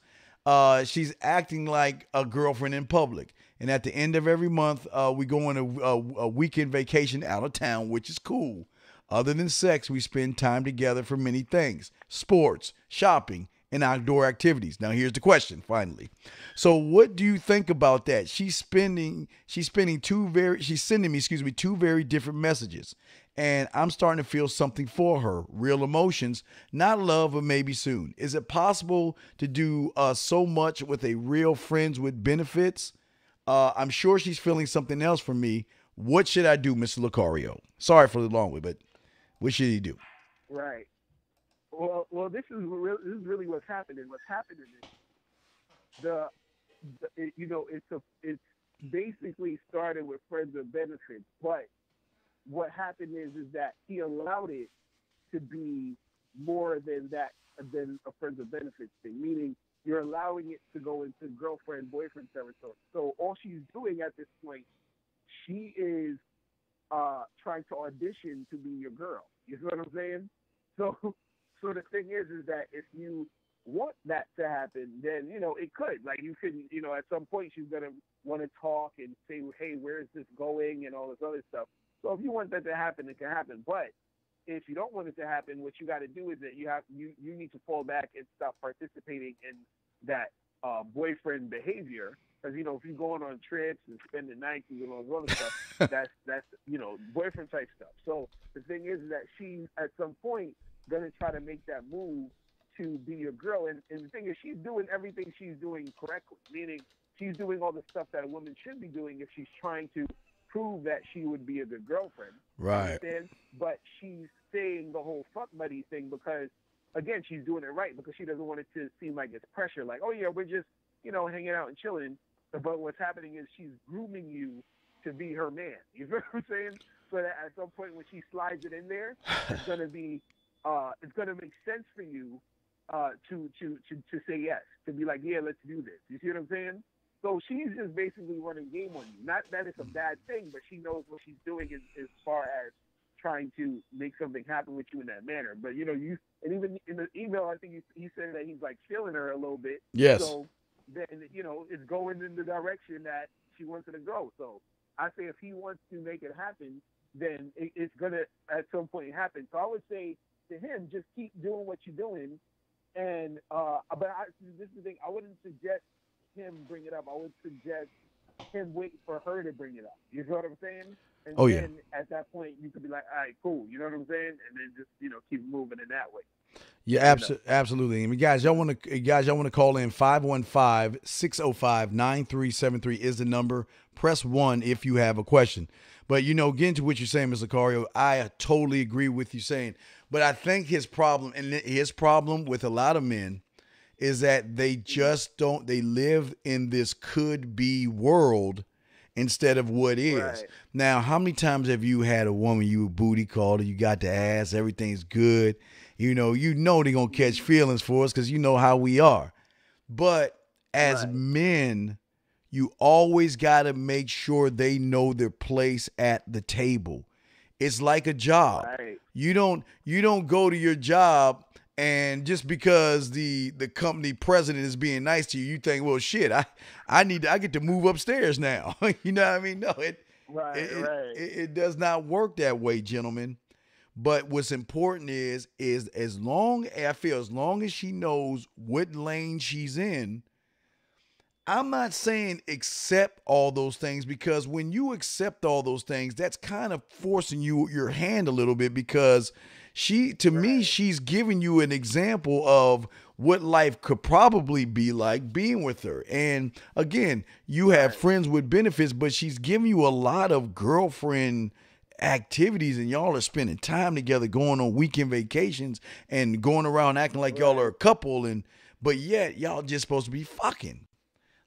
She's acting like a girlfriend in public. And at the end of every month, we go on a weekend vacation out of town, which is cool. Other than sex, we spend time together for many things: sports, shopping, and outdoor activities. Now, here's the question, finally. So what do you think about that? She's sending me, 2 very different messages. And I'm starting to feel something for her. Real emotions, not love, but maybe soon. Is it possible to do so much with a real friends with benefits? I'm sure she's feeling something else from me. What should I do, Mr. Lucario? Sorry for the long way, but what should he do? Right. Well, this is really what's happening. What's happening is it's basically started with friends with benefits, but what happened is that he allowed it to be more than a friends with benefits thing, meaning you're allowing it to go into girlfriend, boyfriend territory. So all she's doing at this point, she is trying to audition to be your girl. You see what I'm saying? So the thing is that if you want that to happen, then, it could. Like, you could, at some point she's going to want to talk and say, hey, where is this going and all this other stuff. So if you want that to happen, it can happen. But if you don't want it to happen, what you got to do is that you need to fall back and stop participating in that boyfriend behavior. Because, if you're going on trips and spending nights and all this other stuff, that's boyfriend type stuff. So the thing is that she's at some point going to try to make that move to be your girl. And the thing is, she's doing everything she's doing correctly, meaning she's doing all the stuff that a woman should be doing if she's trying to prove that she would be a good girlfriend. Right. Understand? But she's saying the whole fuck buddy thing because, again, she's doing it right because she doesn't want it to seem like it's pressure. Like, oh, yeah, we're just, hanging out and chilling. But what's happening is she's grooming you to be her man. You know what I'm saying? So that at some point when she slides it in there, it's gonna be, it's gonna make sense for you to say yes, to be like, yeah, let's do this. You see what I'm saying? So she's just basically running game on you. Not that it's a bad thing, but she knows what she's doing as far as trying to make something happen with you in that manner. But and even in the email, I think he said that he's like feeling her a little bit. Yes. So then, it's going in the direction that she wants it to go. So I say if he wants to make it happen, then it's gonna at some point happen. So I would say to him, just keep doing what you're doing. And this is the thing. I wouldn't suggest him bring it up. I would suggest him wait for her to bring it up. You know what I'm saying? And then at that point, you could be like, all right, cool. You know what I'm saying? And then just keep moving in that way. Yeah, absolutely. I mean, guys, y'all want to call in 515-605-9373 is the number. Press 1 if you have a question. But getting to what you're saying, Mr. Cario, I totally agree with you saying. But I think his problem with a lot of men is that they just don't. They live in this could be world instead of what is. Right. Now, how many times have you had a woman you booty called her, you got the ass, everything's good. They're going to catch feelings for us because you know how we are. But as men, you always got to make sure they know their place at the table. It's like a job. Right. You don't go to your job and just because the company president is being nice to you, you think, well, shit, I get to move upstairs now. You know what I mean? No, it does not work that way, gentlemen. But what's important is as long as she knows what lane she's in, I'm not saying accept all those things, because when you accept all those things, that's kind of forcing your hand a little bit, because to me, she's giving you an example of what life could probably be like being with her. And again, you have friends with benefits, but she's giving you a lot of girlfriend activities, and y'all are spending time together, going on weekend vacations and going around acting like y'all are a couple, but yet y'all just supposed to be fucking.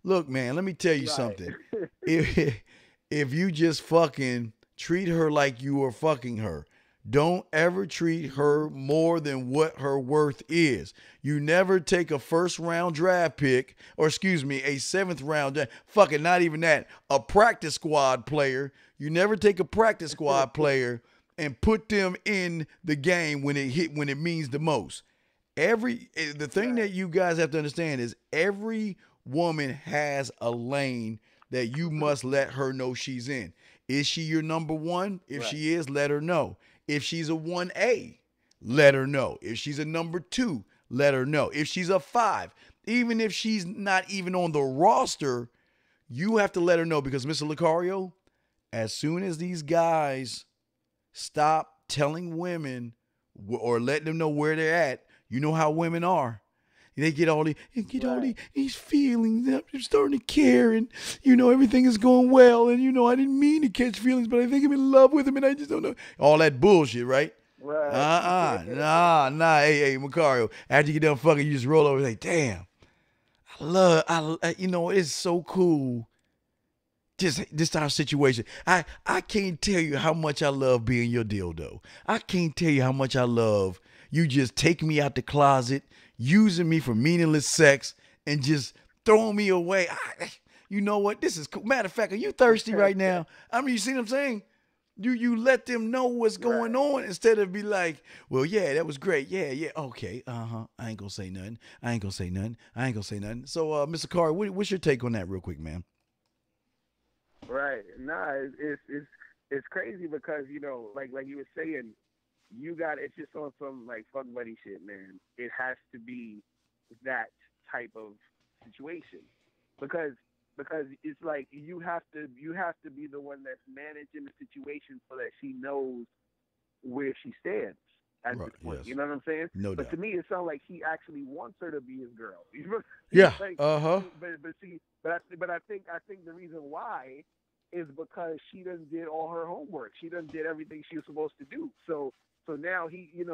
Look, man, let me tell you something. If you just fucking treat her like you are fucking her, don't ever treat her more than what her worth is. You never take a first-round draft pick, or excuse me, a seventh-round, fucking not even that, a practice squad player. You never take a practice squad player and put them in the game when it means the most. The thing that you guys have to understand is every woman has a lane that you must let her know she's in. Is she your number one? If she is, let her know. If she's a 1A, let her know. If she's a number 2, let her know. If she's a 5, even if she's not even on the roster, you have to let her know, because Mr. Lucario, as soon as these guys stop telling women or letting them know where they're at, you know how women are. They get all these feelings. I'm starting to care, and everything is going well, and I didn't mean to catch feelings, but I think I'm in love with him, and I just don't know all that bullshit, right? Right. Nah. Hey, Macario. After you get done fucking, you just roll over and say, "Damn, it's so cool." Just our situation. I can't tell you how much I love being your dildo. I can't tell you how much I love you just taking me out the closet, using me for meaningless sex, and just throwing me away. You know what? This is cool. Matter of fact, are you thirsty right now? I mean, you see what I'm saying? You let them know what's going on instead of be like, well, yeah, that was great. Yeah, okay, I ain't gonna say nothing. So, Mr. Carr, what's your take on that real quick, man? Right. Nah, it's crazy because, like you were saying, it's just on some like fuck buddy shit, man. It has to be that type of situation because it's like you have to be the one that's managing the situation so that she knows where she stands at this point. Yes. You know what I'm saying? No doubt. But to me, it sounds like he actually wants her to be his girl. Yeah. Like, But I think the reason why is because she done did all her homework. She done did everything she was supposed to do. So now he seen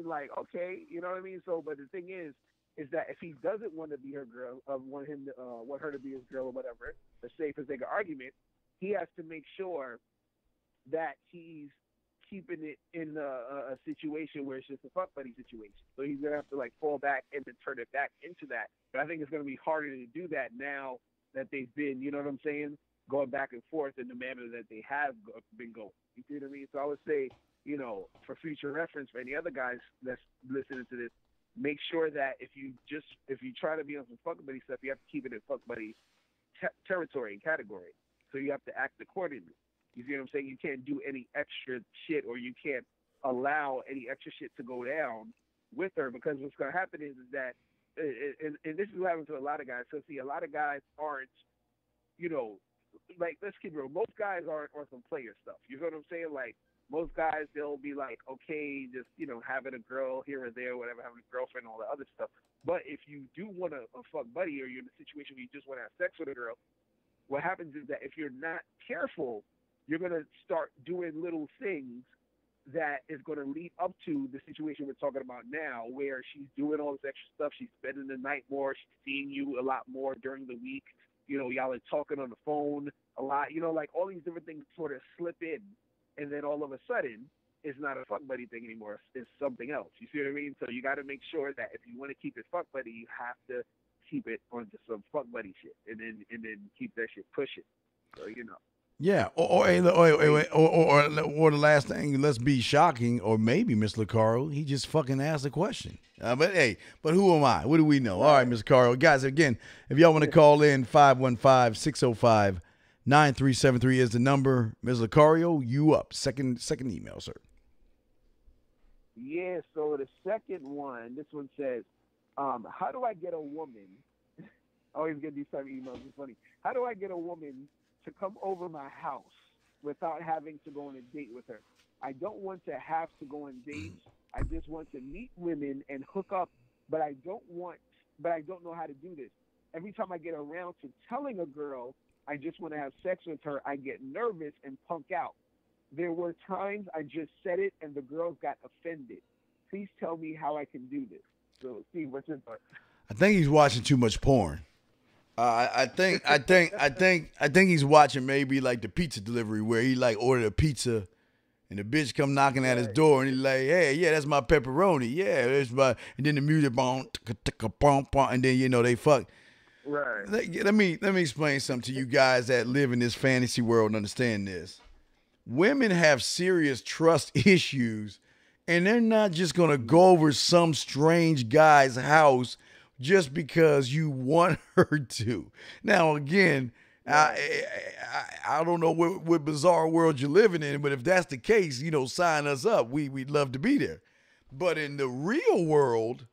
like, okay, you know what I mean? So, but the thing is that if he doesn't want to be her girl, want her to be his girl or whatever, let's say for sake of argument, he has to make sure that he's keeping it in a situation where it's just a fuck buddy situation. So he's gonna have to like fall back and then turn it back into that. But I think it's gonna be harder to do that now that they've been, you know what I'm saying, going back and forth in the manner that they have been going. You see what I mean? So I would say, for future reference for any other guys that's listening to this, make sure that if you try to be on some fuck buddy stuff, you have to keep it in fuck buddy territory and category. So you have to act accordingly. You see what I'm saying? You can't do any extra shit, or you can't allow any extra shit to go down with her, because what's going to happen is that, and this is what happens to a lot of guys. So see, a lot of guys aren't, like, let's keep it real. Most guys aren't on some player stuff. You know what I'm saying? Like, most guys, they'll be like, okay, just, having a girl here or there, whatever, having a girlfriend, all the other stuff. But if you do want a fuck buddy, or you're in a situation where you just want to have sex with a girl, what happens is that if you're not careful, you're going to start doing little things that is going to lead up to the situation we're talking about now, where she's doing all this extra stuff. She's spending the night more. She's seeing you a lot more during the week. Y'all are talking on the phone a lot. Like all these different things sort of slip in, and then all of a sudden, it's not a fuck buddy thing anymore. It's something else. You see what I mean? So you got to make sure that if you want to keep it fuck buddy, you have to keep it onto some fuck buddy shit, and then keep that shit pushing. So Yeah, or the last thing, let's be shocking, or maybe Miss Lucaro, he just fucking asked a question. But who am I? What do we know? All right, Miss Lucaro. Guys, again, if y'all want to call in, 515-605-9373 is the number. Ms. Lucario, you up. Second email, sir. Yeah, so the second one, this one says, how do I get a woman? I always get these type of emails. It's funny. How do I get a woman to come over my house without having to go on a date with her? I don't want to have to go on dates. I just want to meet women and hook up, but I don't know how to do this. Every time I get around to telling a girl I just want to have sex with her, I get nervous and punk out. There were times I just said it and the girls got offended. Please tell me how I can do this. So, Steve, what's your thought? I think he's watching too much porn. I think he's watching maybe like the pizza delivery where he like ordered a pizza and the bitch come knocking at his door and he's like, hey, yeah, that's my pepperoni. Yeah, that's my, and then the music boom, and then they fuck. Right. Let me explain something to you guys that live in this fantasy world and understand this. Women have serious trust issues, and they're not just gonna go over some strange guy's house just because you want her to. Now, again, I don't know what bizarre world you're living in, but if that's the case, sign us up. We'd love to be there. But in the real world,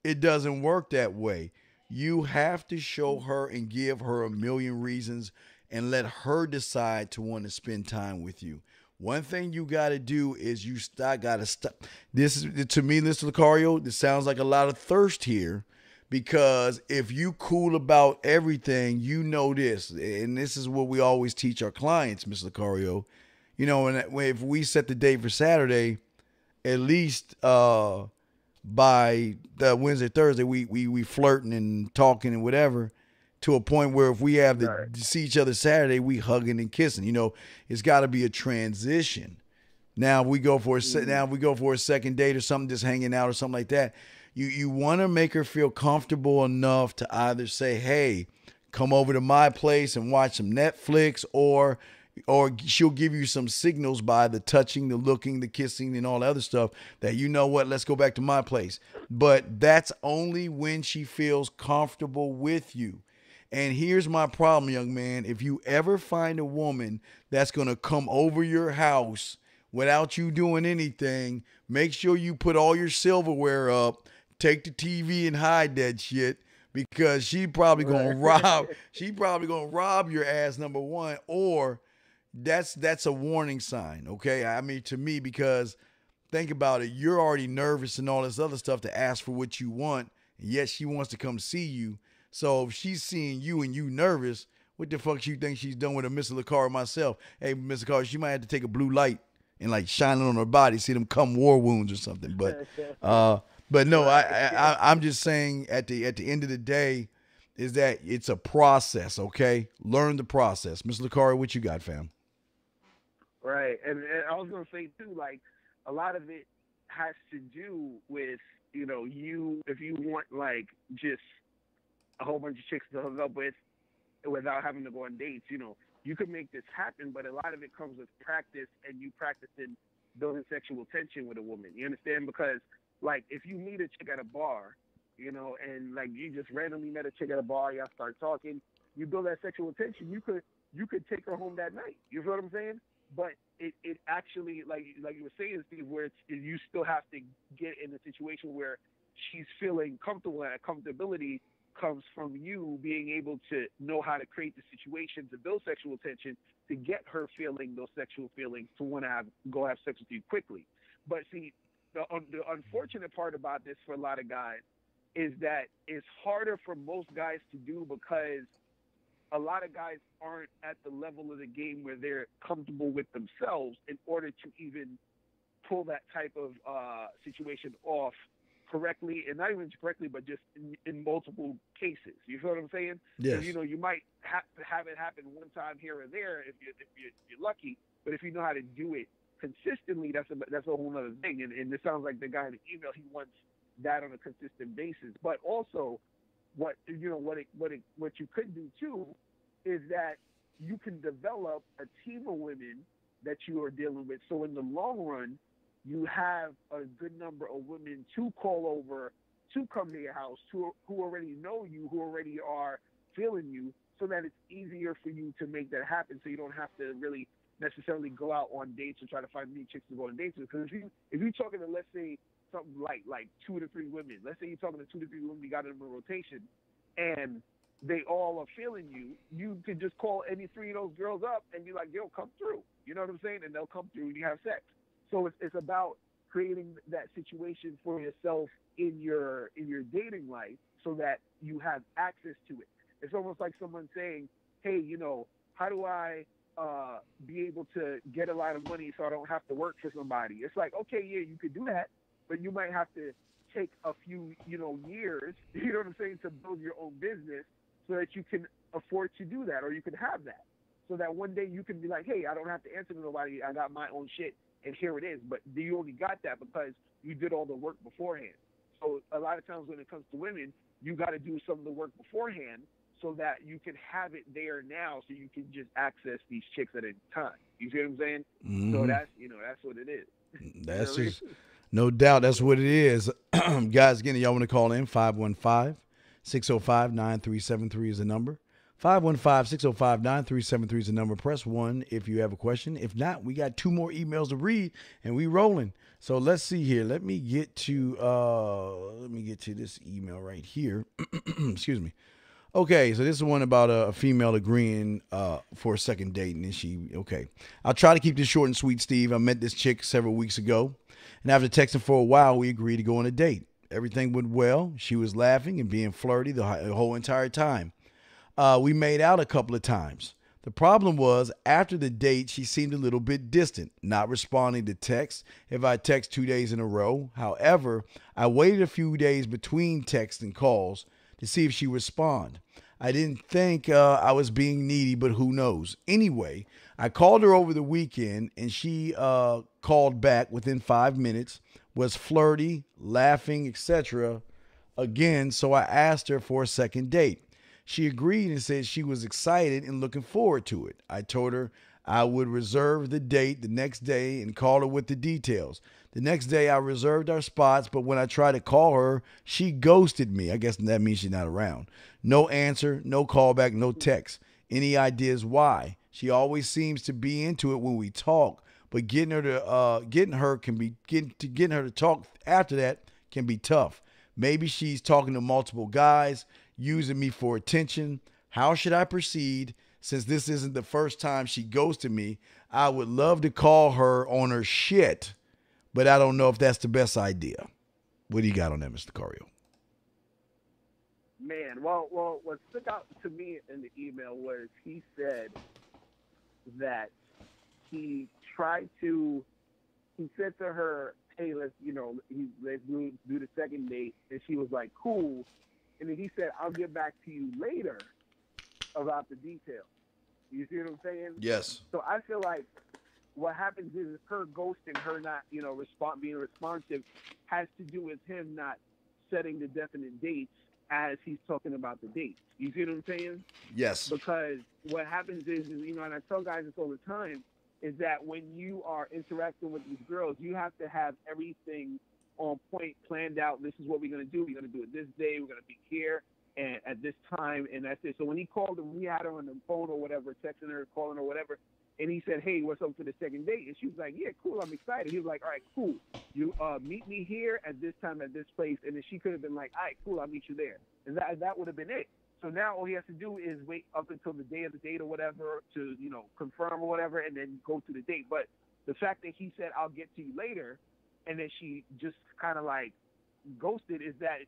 it doesn't work that way. You have to show her and give her a million reasons and let her decide to want to spend time with you. One thing you got to do is got to stop. This is, to me, Mr. Lucario, this sounds like a lot of thirst here. Because if you cool about everything, this, and this is what we always teach our clients, Mr. Lucario, and if we set the date for Saturday, at least by the Wednesday, Thursday, we flirting and talking and whatever, to a point where if we have to see each other Saturday, we hugging and kissing. It's got to be a transition. Now we go for a second date or something, just hanging out or something like that. You want to make her feel comfortable enough to either say, hey, come over to my place and watch some Netflix, or she'll give you some signals by the touching, the looking, the kissing, and all the other stuff that, let's go back to my place. But that's only when she feels comfortable with you. And here's my problem, young man. If you ever find a woman that's going to come over your house without you doing anything, make sure you put all your silverware up. Take the TV and hide that shit, because she probably gonna rob your ass, number one, or that's a warning sign, okay? I mean, to me, because think about it, you're already nervous and all this other stuff to ask for what you want, and yet she wants to come see you. So if she's seeing you and you nervous, what the fuck she think she's done with a Mr. Lucario myself? Hey, Mr. Lucario, she might have to take a blue light and like shine it on her body, see them cum war wounds or something, But no, I'm just saying at the end of the day is that it's a process, okay? Learn the process. Mr. Lucario, what you got, fam? Right. And I was going to say, too, like, a lot of it has to do with, if you want, like, just a whole bunch of chicks to hook up with without having to go on dates, you could make this happen, but a lot of it comes with practice and you practicing building sexual tension with a woman. You understand? Because, like, if you meet a chick at a bar, and like you just randomly met a chick at a bar, y'all start talking, you build that sexual tension. You could you could take her home that night. You feel what I'm saying? But it actually, like you were saying, Steve, where you still have to get in a situation where she's feeling comfortable, and that comfortability comes from you being able to know how to create the situation to build sexual tension to get her feeling those sexual feelings to want to go have sex with you quickly. But see, the unfortunate part about this for a lot of guys is that it's harder for most guys to do because a lot of guys aren't at the level of the game where they're comfortable with themselves in order to even pull that type of situation off correctly, and not even correctly, but just in multiple cases. You feel what I'm saying? Yes. You know, you might have it happen one time here or there if you're lucky, but if you know how to do it consistently, that's a whole other thing. And it sounds like the guy in the email, he wants that on a consistent basis. But also, what you could do too is that you can develop a team of women that you are dealing with. So in the long run, you have a good number of women to call over, to come to your house, who already know you, who already are feeling you, so that it's easier for you to make that happen. So you don't have to really necessarily go out on dates or try to find new chicks to go on dates with. Because if you're talking to, let's say, something like 2 to 3 women, let's say you're talking to 2 to 3 women, you got them in a rotation, and they all are feeling you, you can just call any 3 of those girls up and be like, yo, come through. You know what I'm saying? And they'll come through and you have sex. So it's about creating that situation for yourself in your dating life so that you have access to it. It's almost like someone saying, hey, you know, how do I be able to get a lot of money so I don't have to work for somebody? It's like, okay, yeah, you could do that, but you might have to take a few, years, you know what I'm saying, to build your own business so that you can afford to do that, or you can have that. So that one day you can be like, hey, I don't have to answer to nobody. I got my own shit, and here it is. But you only got that because you did all the work beforehand. So a lot of times when it comes to women, you got to do some of the work beforehand so that you can have it there now, so you can just access these chicks at any time. You see what I'm saying? Mm-hmm. So that's what it is. That's just, no doubt, that's what it is. Guys, again, y'all want to call in, 515-605-9373 is the number. 515-605-9373 is the number. Press 1 if you have a question. If not, we got 2 more emails to read, and we rolling. So let's see here. Let me get to this email right here. Excuse me. Okay, so this is one about a female agreeing for a second date, and okay. I'll try to keep this short and sweet, Steve. I met this chick several weeks ago, and after texting for a while, we agreed to go on a date. Everything went well. She was laughing and being flirty the whole entire time. We made out a couple of times. The problem was, after the date, she seemed a little bit distant, not responding to texts if I text 2 days in a row. However, I waited a few days between texts and calls to see if she would respond. I didn't think I was being needy, but who knows? Anyway, I called her over the weekend, and she called back within 5 minutes, was flirty, laughing, etc. again, so I asked her for a second date. She agreed and said she was excited and looking forward to it. I told her I would reserve the date the next day and call her with the details. The next day, I reserved our spots, but when I tried to call her, she ghosted me. I guess that means she's not around. No answer, no callback, no text. Any ideas why? She always seems to be into it when we talk, but getting her to talk after that can be tough. Maybe she's talking to multiple guys, using me for attention. How should I proceed? Since this isn't the first time she ghosted me, I would love to call her on her shit, but I don't know if that's the best idea. What do you got on that, Mr. Cario? Man, well, what stuck out to me in the email was he said that he said to her, hey, let's do the second date, and she was like, cool. And then he said, I'll get back to you later about the details. You see what I'm saying? Yes. So I feel like what happens is her ghosting, her not, being responsive, has to do with him not setting the definite dates as he's talking about the dates. You see what I'm saying? Yes. Because what happens is and I tell guys this all the time, is that when you are interacting with these girls, you have to have everything on point, planned out. This is what we're going to do. We're going to do it this day. We're going to be here. and at this time, and that's it. So when he called her, we had her on the phone or whatever, texting her, calling her, whatever, and he said, hey, what's up for the second date? And she was like, yeah, cool, I'm excited. He was like, all right, cool. You meet me here at this time at this place. And then she could have been like, all right, cool, I'll meet you there. And that would have been it. So now all he has to do is wait up until the day of the date or whatever to, confirm or whatever, and then go to the date. But the fact that he said, I'll get to you later, and then she just kind of like ghosted, is that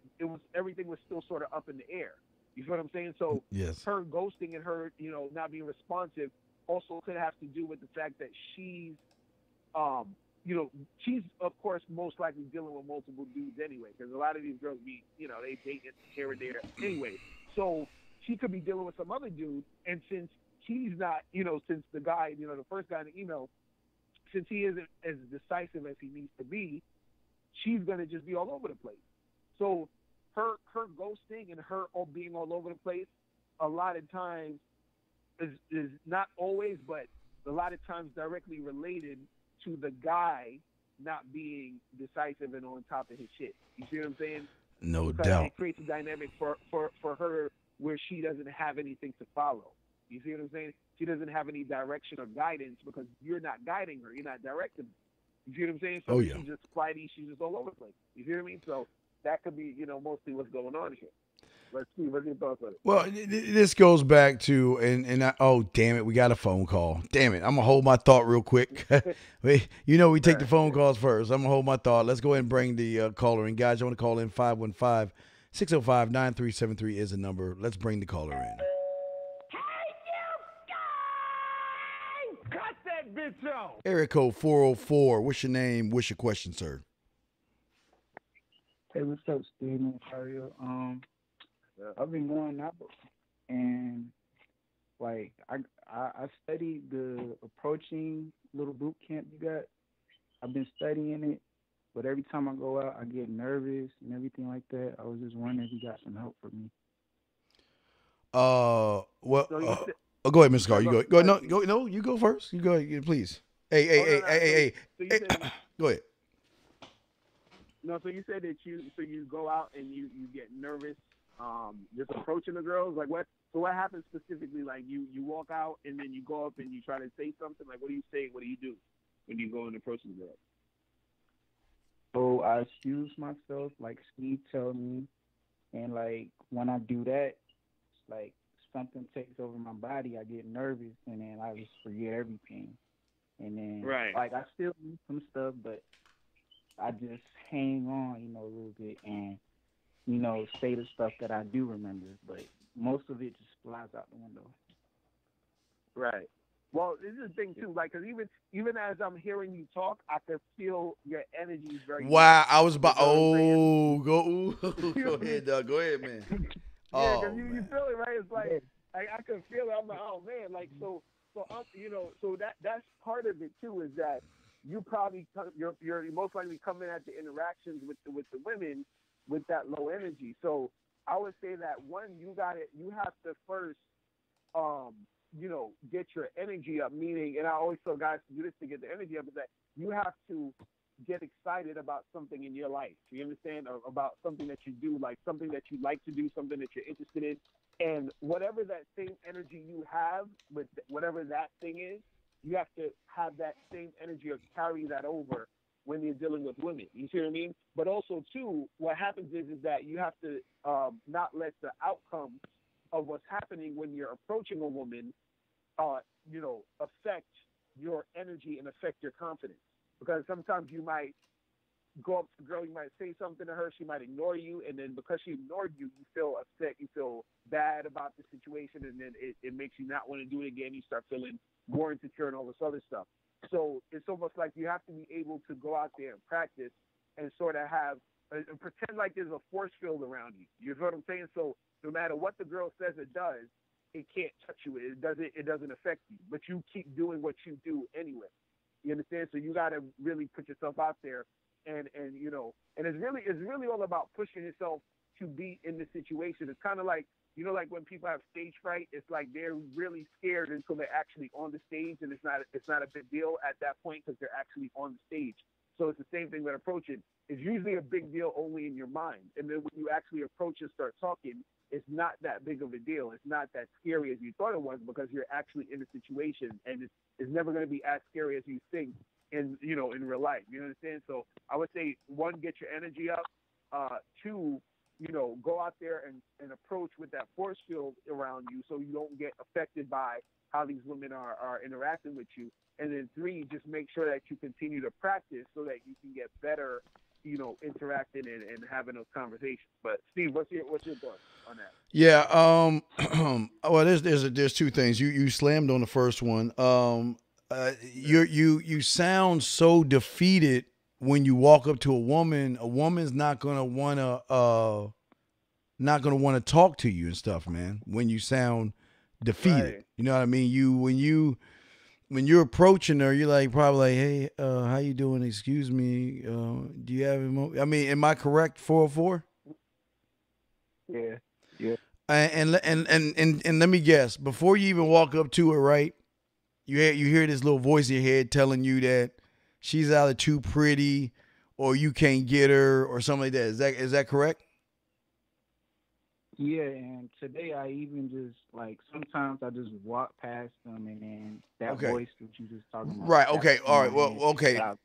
everything was still sort of up in the air. You feel what I'm saying? So yes. Her ghosting and her, not being responsive also could have to do with the fact that she's, she's of course most likely dealing with multiple dudes anyway, because a lot of these girls be, they date here and there anyway. So she could be dealing with some other dude, and since he's not, since the guy, the first guy in the email, since he isn't as decisive as he needs to be, she's gonna just be all over the place. So her ghosting and her being all over the place, a lot of times is not always, but a lot of times directly related to the guy not being decisive and on top of his shit. You see what I'm saying? No because doubt. It creates a dynamic for her where she doesn't have anything to follow. You see what I'm saying? She doesn't have any direction or guidance because you're not guiding her. You're not directing her. You see what I'm saying? So she's just flighty. She's just all over the place. You see what I mean? So that could be, mostly what's going on here. Let's see. What's your thoughts on it? Well, this goes back to, oh, damn it, we got a phone call. Damn it, I'm going to hold my thought real quick. We take the phone calls first. I'm going to hold my thought. Let's go ahead and bring the caller in. Guys, you want to call in 515-605-9373 is the number. Let's bring the caller in. Cut that bitch out. Area code 404. What's your name? What's your question, sir? Hey, what's up, Steve? Mario? I've been going out, and like I studied the approaching little boot camp you got. I've been studying it, but every time I go out, I get nervous and everything like that. I was just wondering if you got some help for me. Go ahead, Mr. Carr. You go. No, you go first. You go, please. Hey. Go ahead. No, so you said that you go out and you get nervous, just approaching the girls. Like what? So what happens specifically? Like you walk out and then you go up and you try to say something. Like what do you say? What do you do when you go and approach the girl? So I excuse myself, like Steve told me, and like when I do that, it's like something takes over my body. I get nervous and then I just forget everything. And then like I still do some stuff, but I just hang on, a little bit and, say the stuff that I do remember. But most of it just flies out the window. Right. Well, this is the thing, too. Like, because even as I'm hearing you talk, I can feel your energy is very... Wow, I was about... go ahead, Doug. Go ahead, man. Yeah, because you feel it, right? It's like I can feel it. I'm like, oh, man. Like, so that's part of it, too, is that you probably you're most likely coming at the interactions with the women with that low energy. So I would say that one, you have to first get your energy up, meaning, and I always tell guys to do this to get the energy up, is that you have to get excited about something in your life. You understand? Or about something that you do, like something that you like to do, something that you're interested in. And whatever that same energy you have with whatever that thing is, you have to have that same energy or carry that over when you're dealing with women. You see what I mean? But also, too, what happens is that you have to not let the outcome of what's happening when you're approaching a woman, affect your energy and affect your confidence. Because sometimes you might go up to the girl, you might say something to her, she might ignore you, and then because she ignored you, you feel upset, you feel bad about the situation, and then it makes you not want to do it again. You start feeling more insecure and all this other stuff. So it's almost like you have to be able to go out there and practice and sort of have pretend like there's a force field around you. You know what I'm saying? So no matter what the girl says or does, it can't touch you. It doesn't affect you. But you keep doing what you do anyway. You understand? So you got to really put yourself out there, and it's really all about pushing yourself to be in the situation. It's kind of like, like when people have stage fright, it's like they're really scared until they're actually on the stage, and it's not a big deal at that point because they're actually on the stage. So it's the same thing with approaching. It's usually a big deal only in your mind. And then when you actually approach and start talking, it's not that big of a deal. It's not that scary as you thought it was because you're actually in a situation, and it's never going to be as scary as you think in real life. You understand? So I would say, one, get your energy up. Two, go out there and approach with that force field around you so you don't get affected by how these women are interacting with you. And then three, just make sure that you continue to practice so that you can get better, interacting and having those conversations. But Steve, what's your thoughts on that? Yeah. Well, there's two things. You slammed on the first one. You sound so defeated when you walk up to a woman. A woman's not gonna wanna talk to you and stuff, man. When you sound defeated, right. You know what I mean. When you're approaching her, you're like probably like, hey, how you doing? Excuse me, do you have I mean, am I correct? 404. Yeah. Yeah. And let me guess. Before you even walk up to her, right? You hear this little voice in your head telling you that she's either too pretty, or you can't get her, or something like that. Is that correct? Yeah, and today I even just sometimes I just walk past them, and then that voice that you just talking about. Right. Okay. All right. Well. Okay. All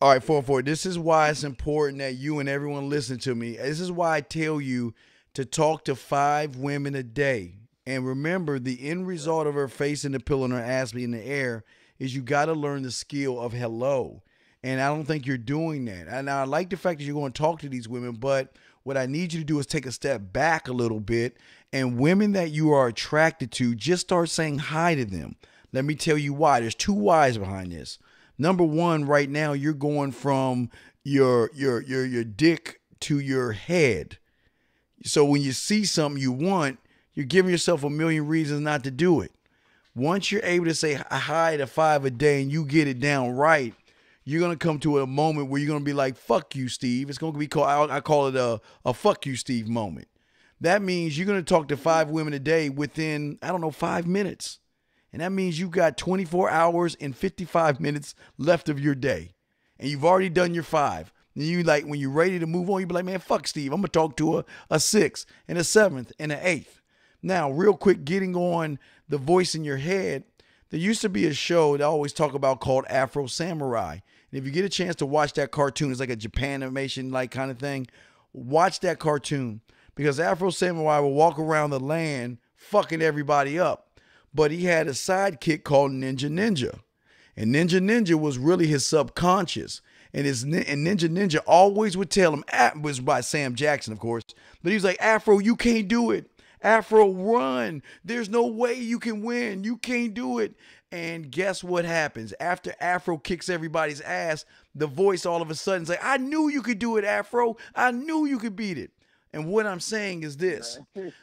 right. 404. This is why it's important that you and everyone listen to me. This is why I tell you to talk to 5 women a day, and remember the end result of her facing the pillow and her ass being in the air is you got to learn the skill of hello. And I don't think you're doing that. And I like the fact that you're going to talk to these women, but what I need you to do is take a step back a little bit, and women that you are attracted to, just start saying hi to them. Let me tell you why. There's 2 whys behind this. Number one, right now you're going from your dick to your head. So when you see something you want, you're giving yourself a million reasons not to do it. Once you're able to say hi to 5 a day and you get it down right, you're going to come to a moment where you're going to be like, fuck you, Steve. It's going to be called, I call it a fuck you, Steve moment. That means you're going to talk to 5 women a day within, 5 minutes. And that means you've got 24 hours and 55 minutes left of your day. And you've already done your 5. And you when you're ready to move on, you be like, man, fuck Steve. I'm going to talk to a 6th and a 7th and an 8th. Now, real quick, getting on the voice in your head, there used to be a show that I always talk about called Afro Samurai. And if you get a chance to watch that cartoon, it's like a Japan animation like kind of thing. Watch that cartoon, because Afro Samurai will walk around the land fucking everybody up. But he had a sidekick called Ninja Ninja. And Ninja Ninja was really his subconscious. And Ninja Ninja always would tell him, it was by Sam Jackson, of course, but he was like, Afro, you can't do it. Afro, run. There's no way you can win. You can't do it. And guess what happens? After Afro kicks everybody's ass, the voice all of a sudden is like, I knew you could do it, Afro. I knew you could beat it. And what I'm saying is this.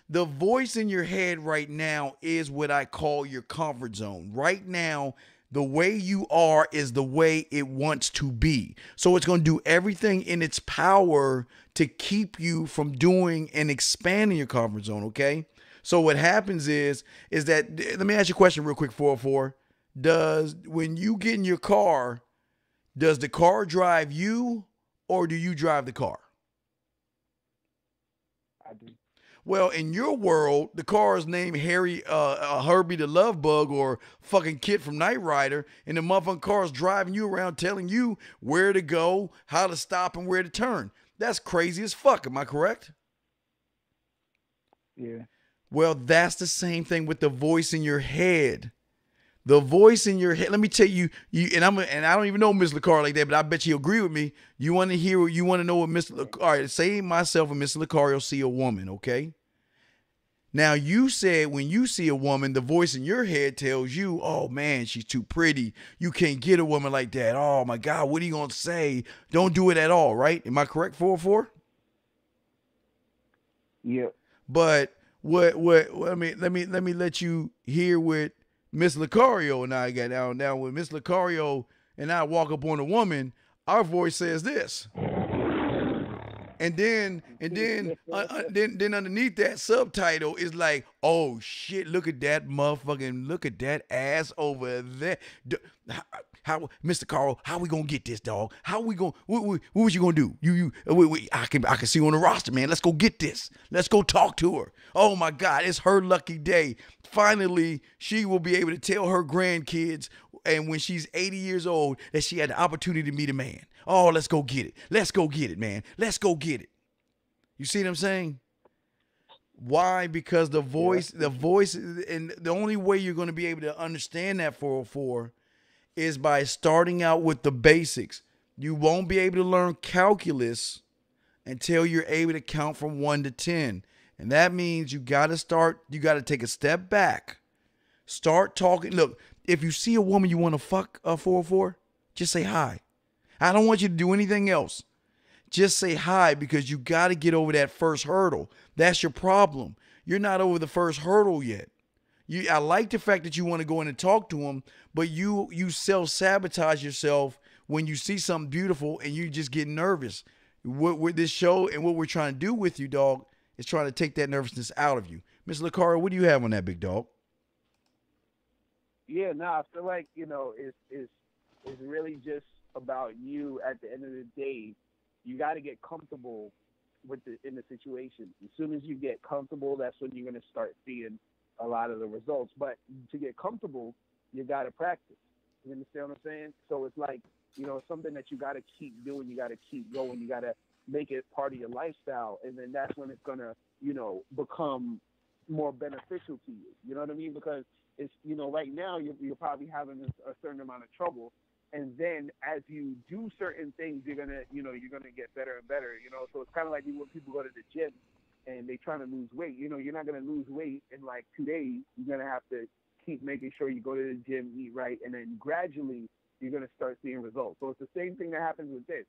The voice in your head right now is what I call your comfort zone. Right now, the way you are is the way it wants to be. So it's going to do everything in its power to keep you from doing and expanding your comfort zone, okay? So what happens is that, let me ask you a question real quick, 404. When you get in your car, does the car drive you, or do you drive the car? I do. Well, in your world, the car is named Herbie the Love Bug, or fucking Kid from Knight Rider, and the motherfucking car is driving you around telling you where to go, how to stop, and where to turn. That's crazy as fuck. Am I correct? Yeah. Well, that's the same thing with the voice in your head. The voice in your head. Let me tell you, and I don't even know Miss LaCar like that, but I bet you agree with me. You want to hear? You want to know what Miss? All right, say myself and Miss Lucario see a woman, okay? Now you said when you see a woman, the voice in your head tells you, "Oh man, she's too pretty. You can't get a woman like that. Oh my God, what are you gonna say? Don't do it at all, right? Am I correct, 404? Yeah. But what? I mean, let me let you hear what Miss Lucario and I got down. Now, when Miss Lucario and I walk up on a woman, our voice says this. And then underneath that subtitle is like, oh shit, look at that look at that ass over there. How Mr. Carl, how we gonna get this, dog? How we gonna what was you gonna do? I can see you on the roster, man. Let's go get this. Let's go talk to her. Oh my God, it's her lucky day. Finally, she will be able to tell her grandkids, and when she's 80 years old, that she had the opportunity to meet a man. Oh, let's go get it. Let's go get it, man. Let's go get it. You see what I'm saying? Why? Because the voice, and the only way you're going to be able to understand that 404 is by starting out with the basics. You won't be able to learn calculus until you're able to count from 1 to 10. And that means you got to take a step back. Start talking. Look, if you see a woman you want to fuck 404, just say hi. I don't want you to do anything else. Just say hi, because you got to get over that first hurdle. That's your problem. You're not over the first hurdle yet. I like the fact that you want to go in and talk to him, but you self-sabotage yourself when you see something beautiful and you just get nervous. With this show and what we're trying to do with you, dog, is trying to take that nervousness out of you. Ms. Lucario, what do you have on that, big dog? Yeah, no, I feel like, it's really just about you at the end of the day. You got to get comfortable in the situation. As soon as you get comfortable, that's when you're going to start seeing a lot of the results. But to get comfortable, you got to practice. You understand what I'm saying? So it's like, something that you got to keep doing. You got to keep going. You got to make it part of your lifestyle. And then that's when it's going to, become more beneficial to you. You know what I mean? Because it's, right now you're probably having a certain amount of trouble. And then as you do certain things, you're gonna get better and better. So it's kind of like when people go to the gym and they trying to lose weight. You're not gonna lose weight in like 2 days. You're gonna have to keep making sure you go to the gym, eat right, and then gradually you're gonna start seeing results. So it's the same thing that happens with this.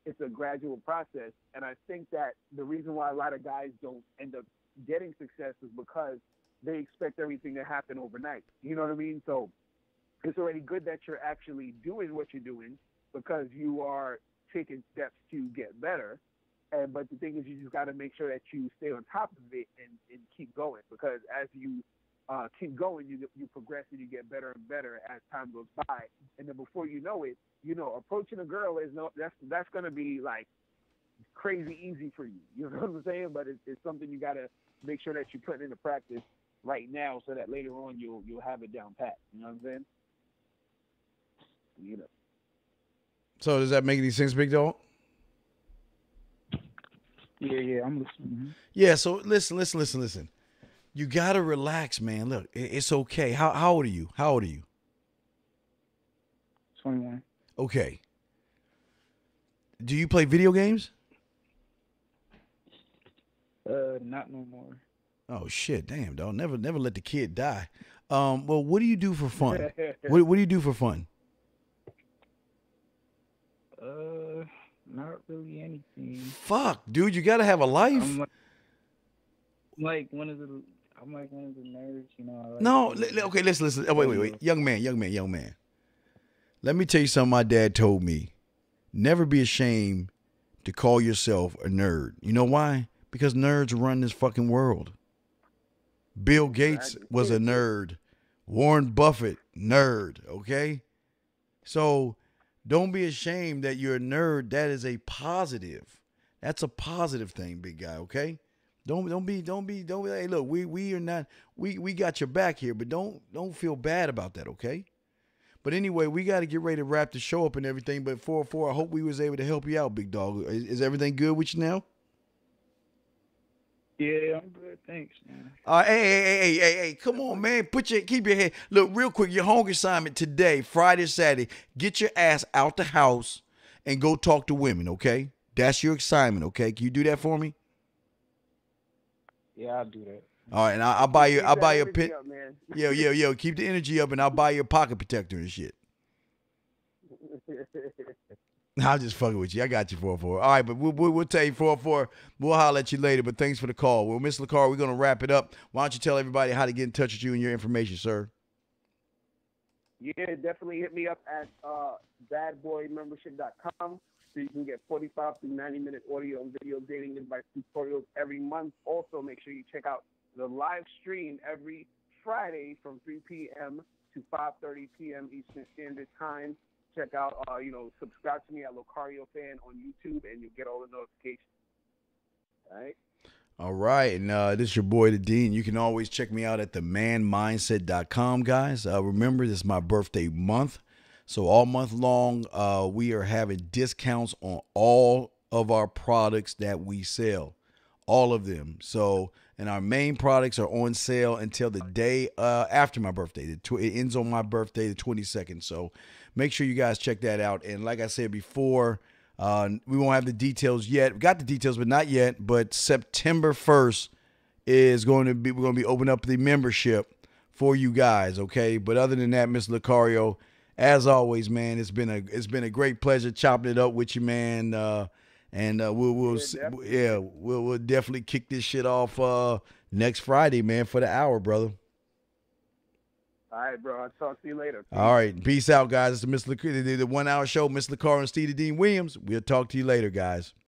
It's a gradual process, and I think that the reason why a lot of guys don't end up getting success is because they expect everything to happen overnight. You know what I mean? So it's already good that you're actually doing what you're doing because you are taking steps to get better. But the thing is, you just got to make sure that you stay on top of it and keep going, because as you keep going, you progress and you get better and better as time goes by. And then before you know it, approaching a girl that's going to be like crazy easy for you. You know what I'm saying? But it's something you got to make sure that you put into practice right now so that later on you'll have it down pat. You know what I'm saying? So does that make any sense, big dog? Yeah, I'm listening. Mm-hmm. Yeah, so listen. You gotta relax, man. Look, it's okay. How old are you? 21. Okay. Do you play video games? Not no more. Oh shit, damn, dog. Never let the kid die. Well, what do you do for fun? What do you do for fun? Not really anything. Fuck, dude, you gotta have a life. I'm like one of the nerds, Okay, listen. Oh, wait. Young man. Let me tell you something my dad told me. Never be ashamed to call yourself a nerd. You know why? Because nerds run this fucking world. Bill Gates was a nerd. Warren Buffett, nerd, okay? So don't be ashamed that you're a nerd. That is a positive. That's a positive thing, big guy, okay? Don't be hey, look, we are not we got your back here, but don't feel bad about that, okay? But anyway, we got to get ready to wrap the show up and everything, but 404, I hope we was able to help you out, big dog. Is everything good with you now? Yeah, I'm good. Thanks, man. Hey, come on, man. Keep your head. Look, real quick, your homework assignment today, Friday, Saturday, get your ass out the house and go talk to women, okay? That's your assignment, okay? Can you do that for me? Yeah, I'll do that. All right, and I'll buy you a pin. Yo, keep the energy up, and I'll buy you a pocket protector and shit. I'm just fucking with you. I got you, 404. All right, but we'll tell you, 404. We'll holler at you later, but thanks for the call. Well, Miss LaCar, we're going to wrap it up. Why don't you tell everybody how to get in touch with you and your information, sir? Yeah, definitely hit me up at badboymembership.com so you can get 45 to 90-minute audio and video dating advice tutorials every month. Also, make sure you check out the live stream every Friday from 3 p.m. to 5:30 p.m. Eastern Standard Time. Check out, subscribe to me at Locario Fan on YouTube, and you'll get all the notifications. All right. All right, and this is your boy, the Dean. You can always check me out at themanmindset.com, guys. Remember, this is my birthday month, so all month long, we are having discounts on all of our products that we sell, all of them. So, and our main products are on sale until the day after my birthday. It ends on my birthday, the 22nd. So, make sure you guys check that out. And like I said before, we won't have the details yet. We got the details, but not yet. But September 1st is we're going to be opening up the membership for you guys. Okay. But other than that, Mr. Lucario, as always, man, it's been a great pleasure chopping it up with you, man. We'll definitely kick this shit off next Friday, man, for the hour, brother. All right, bro. I'll talk to you later. Peace. All right. Peace out, guys. It's the 1 hour show, Mr. Lucario and Steve the Dean Williams. We'll talk to you later, guys.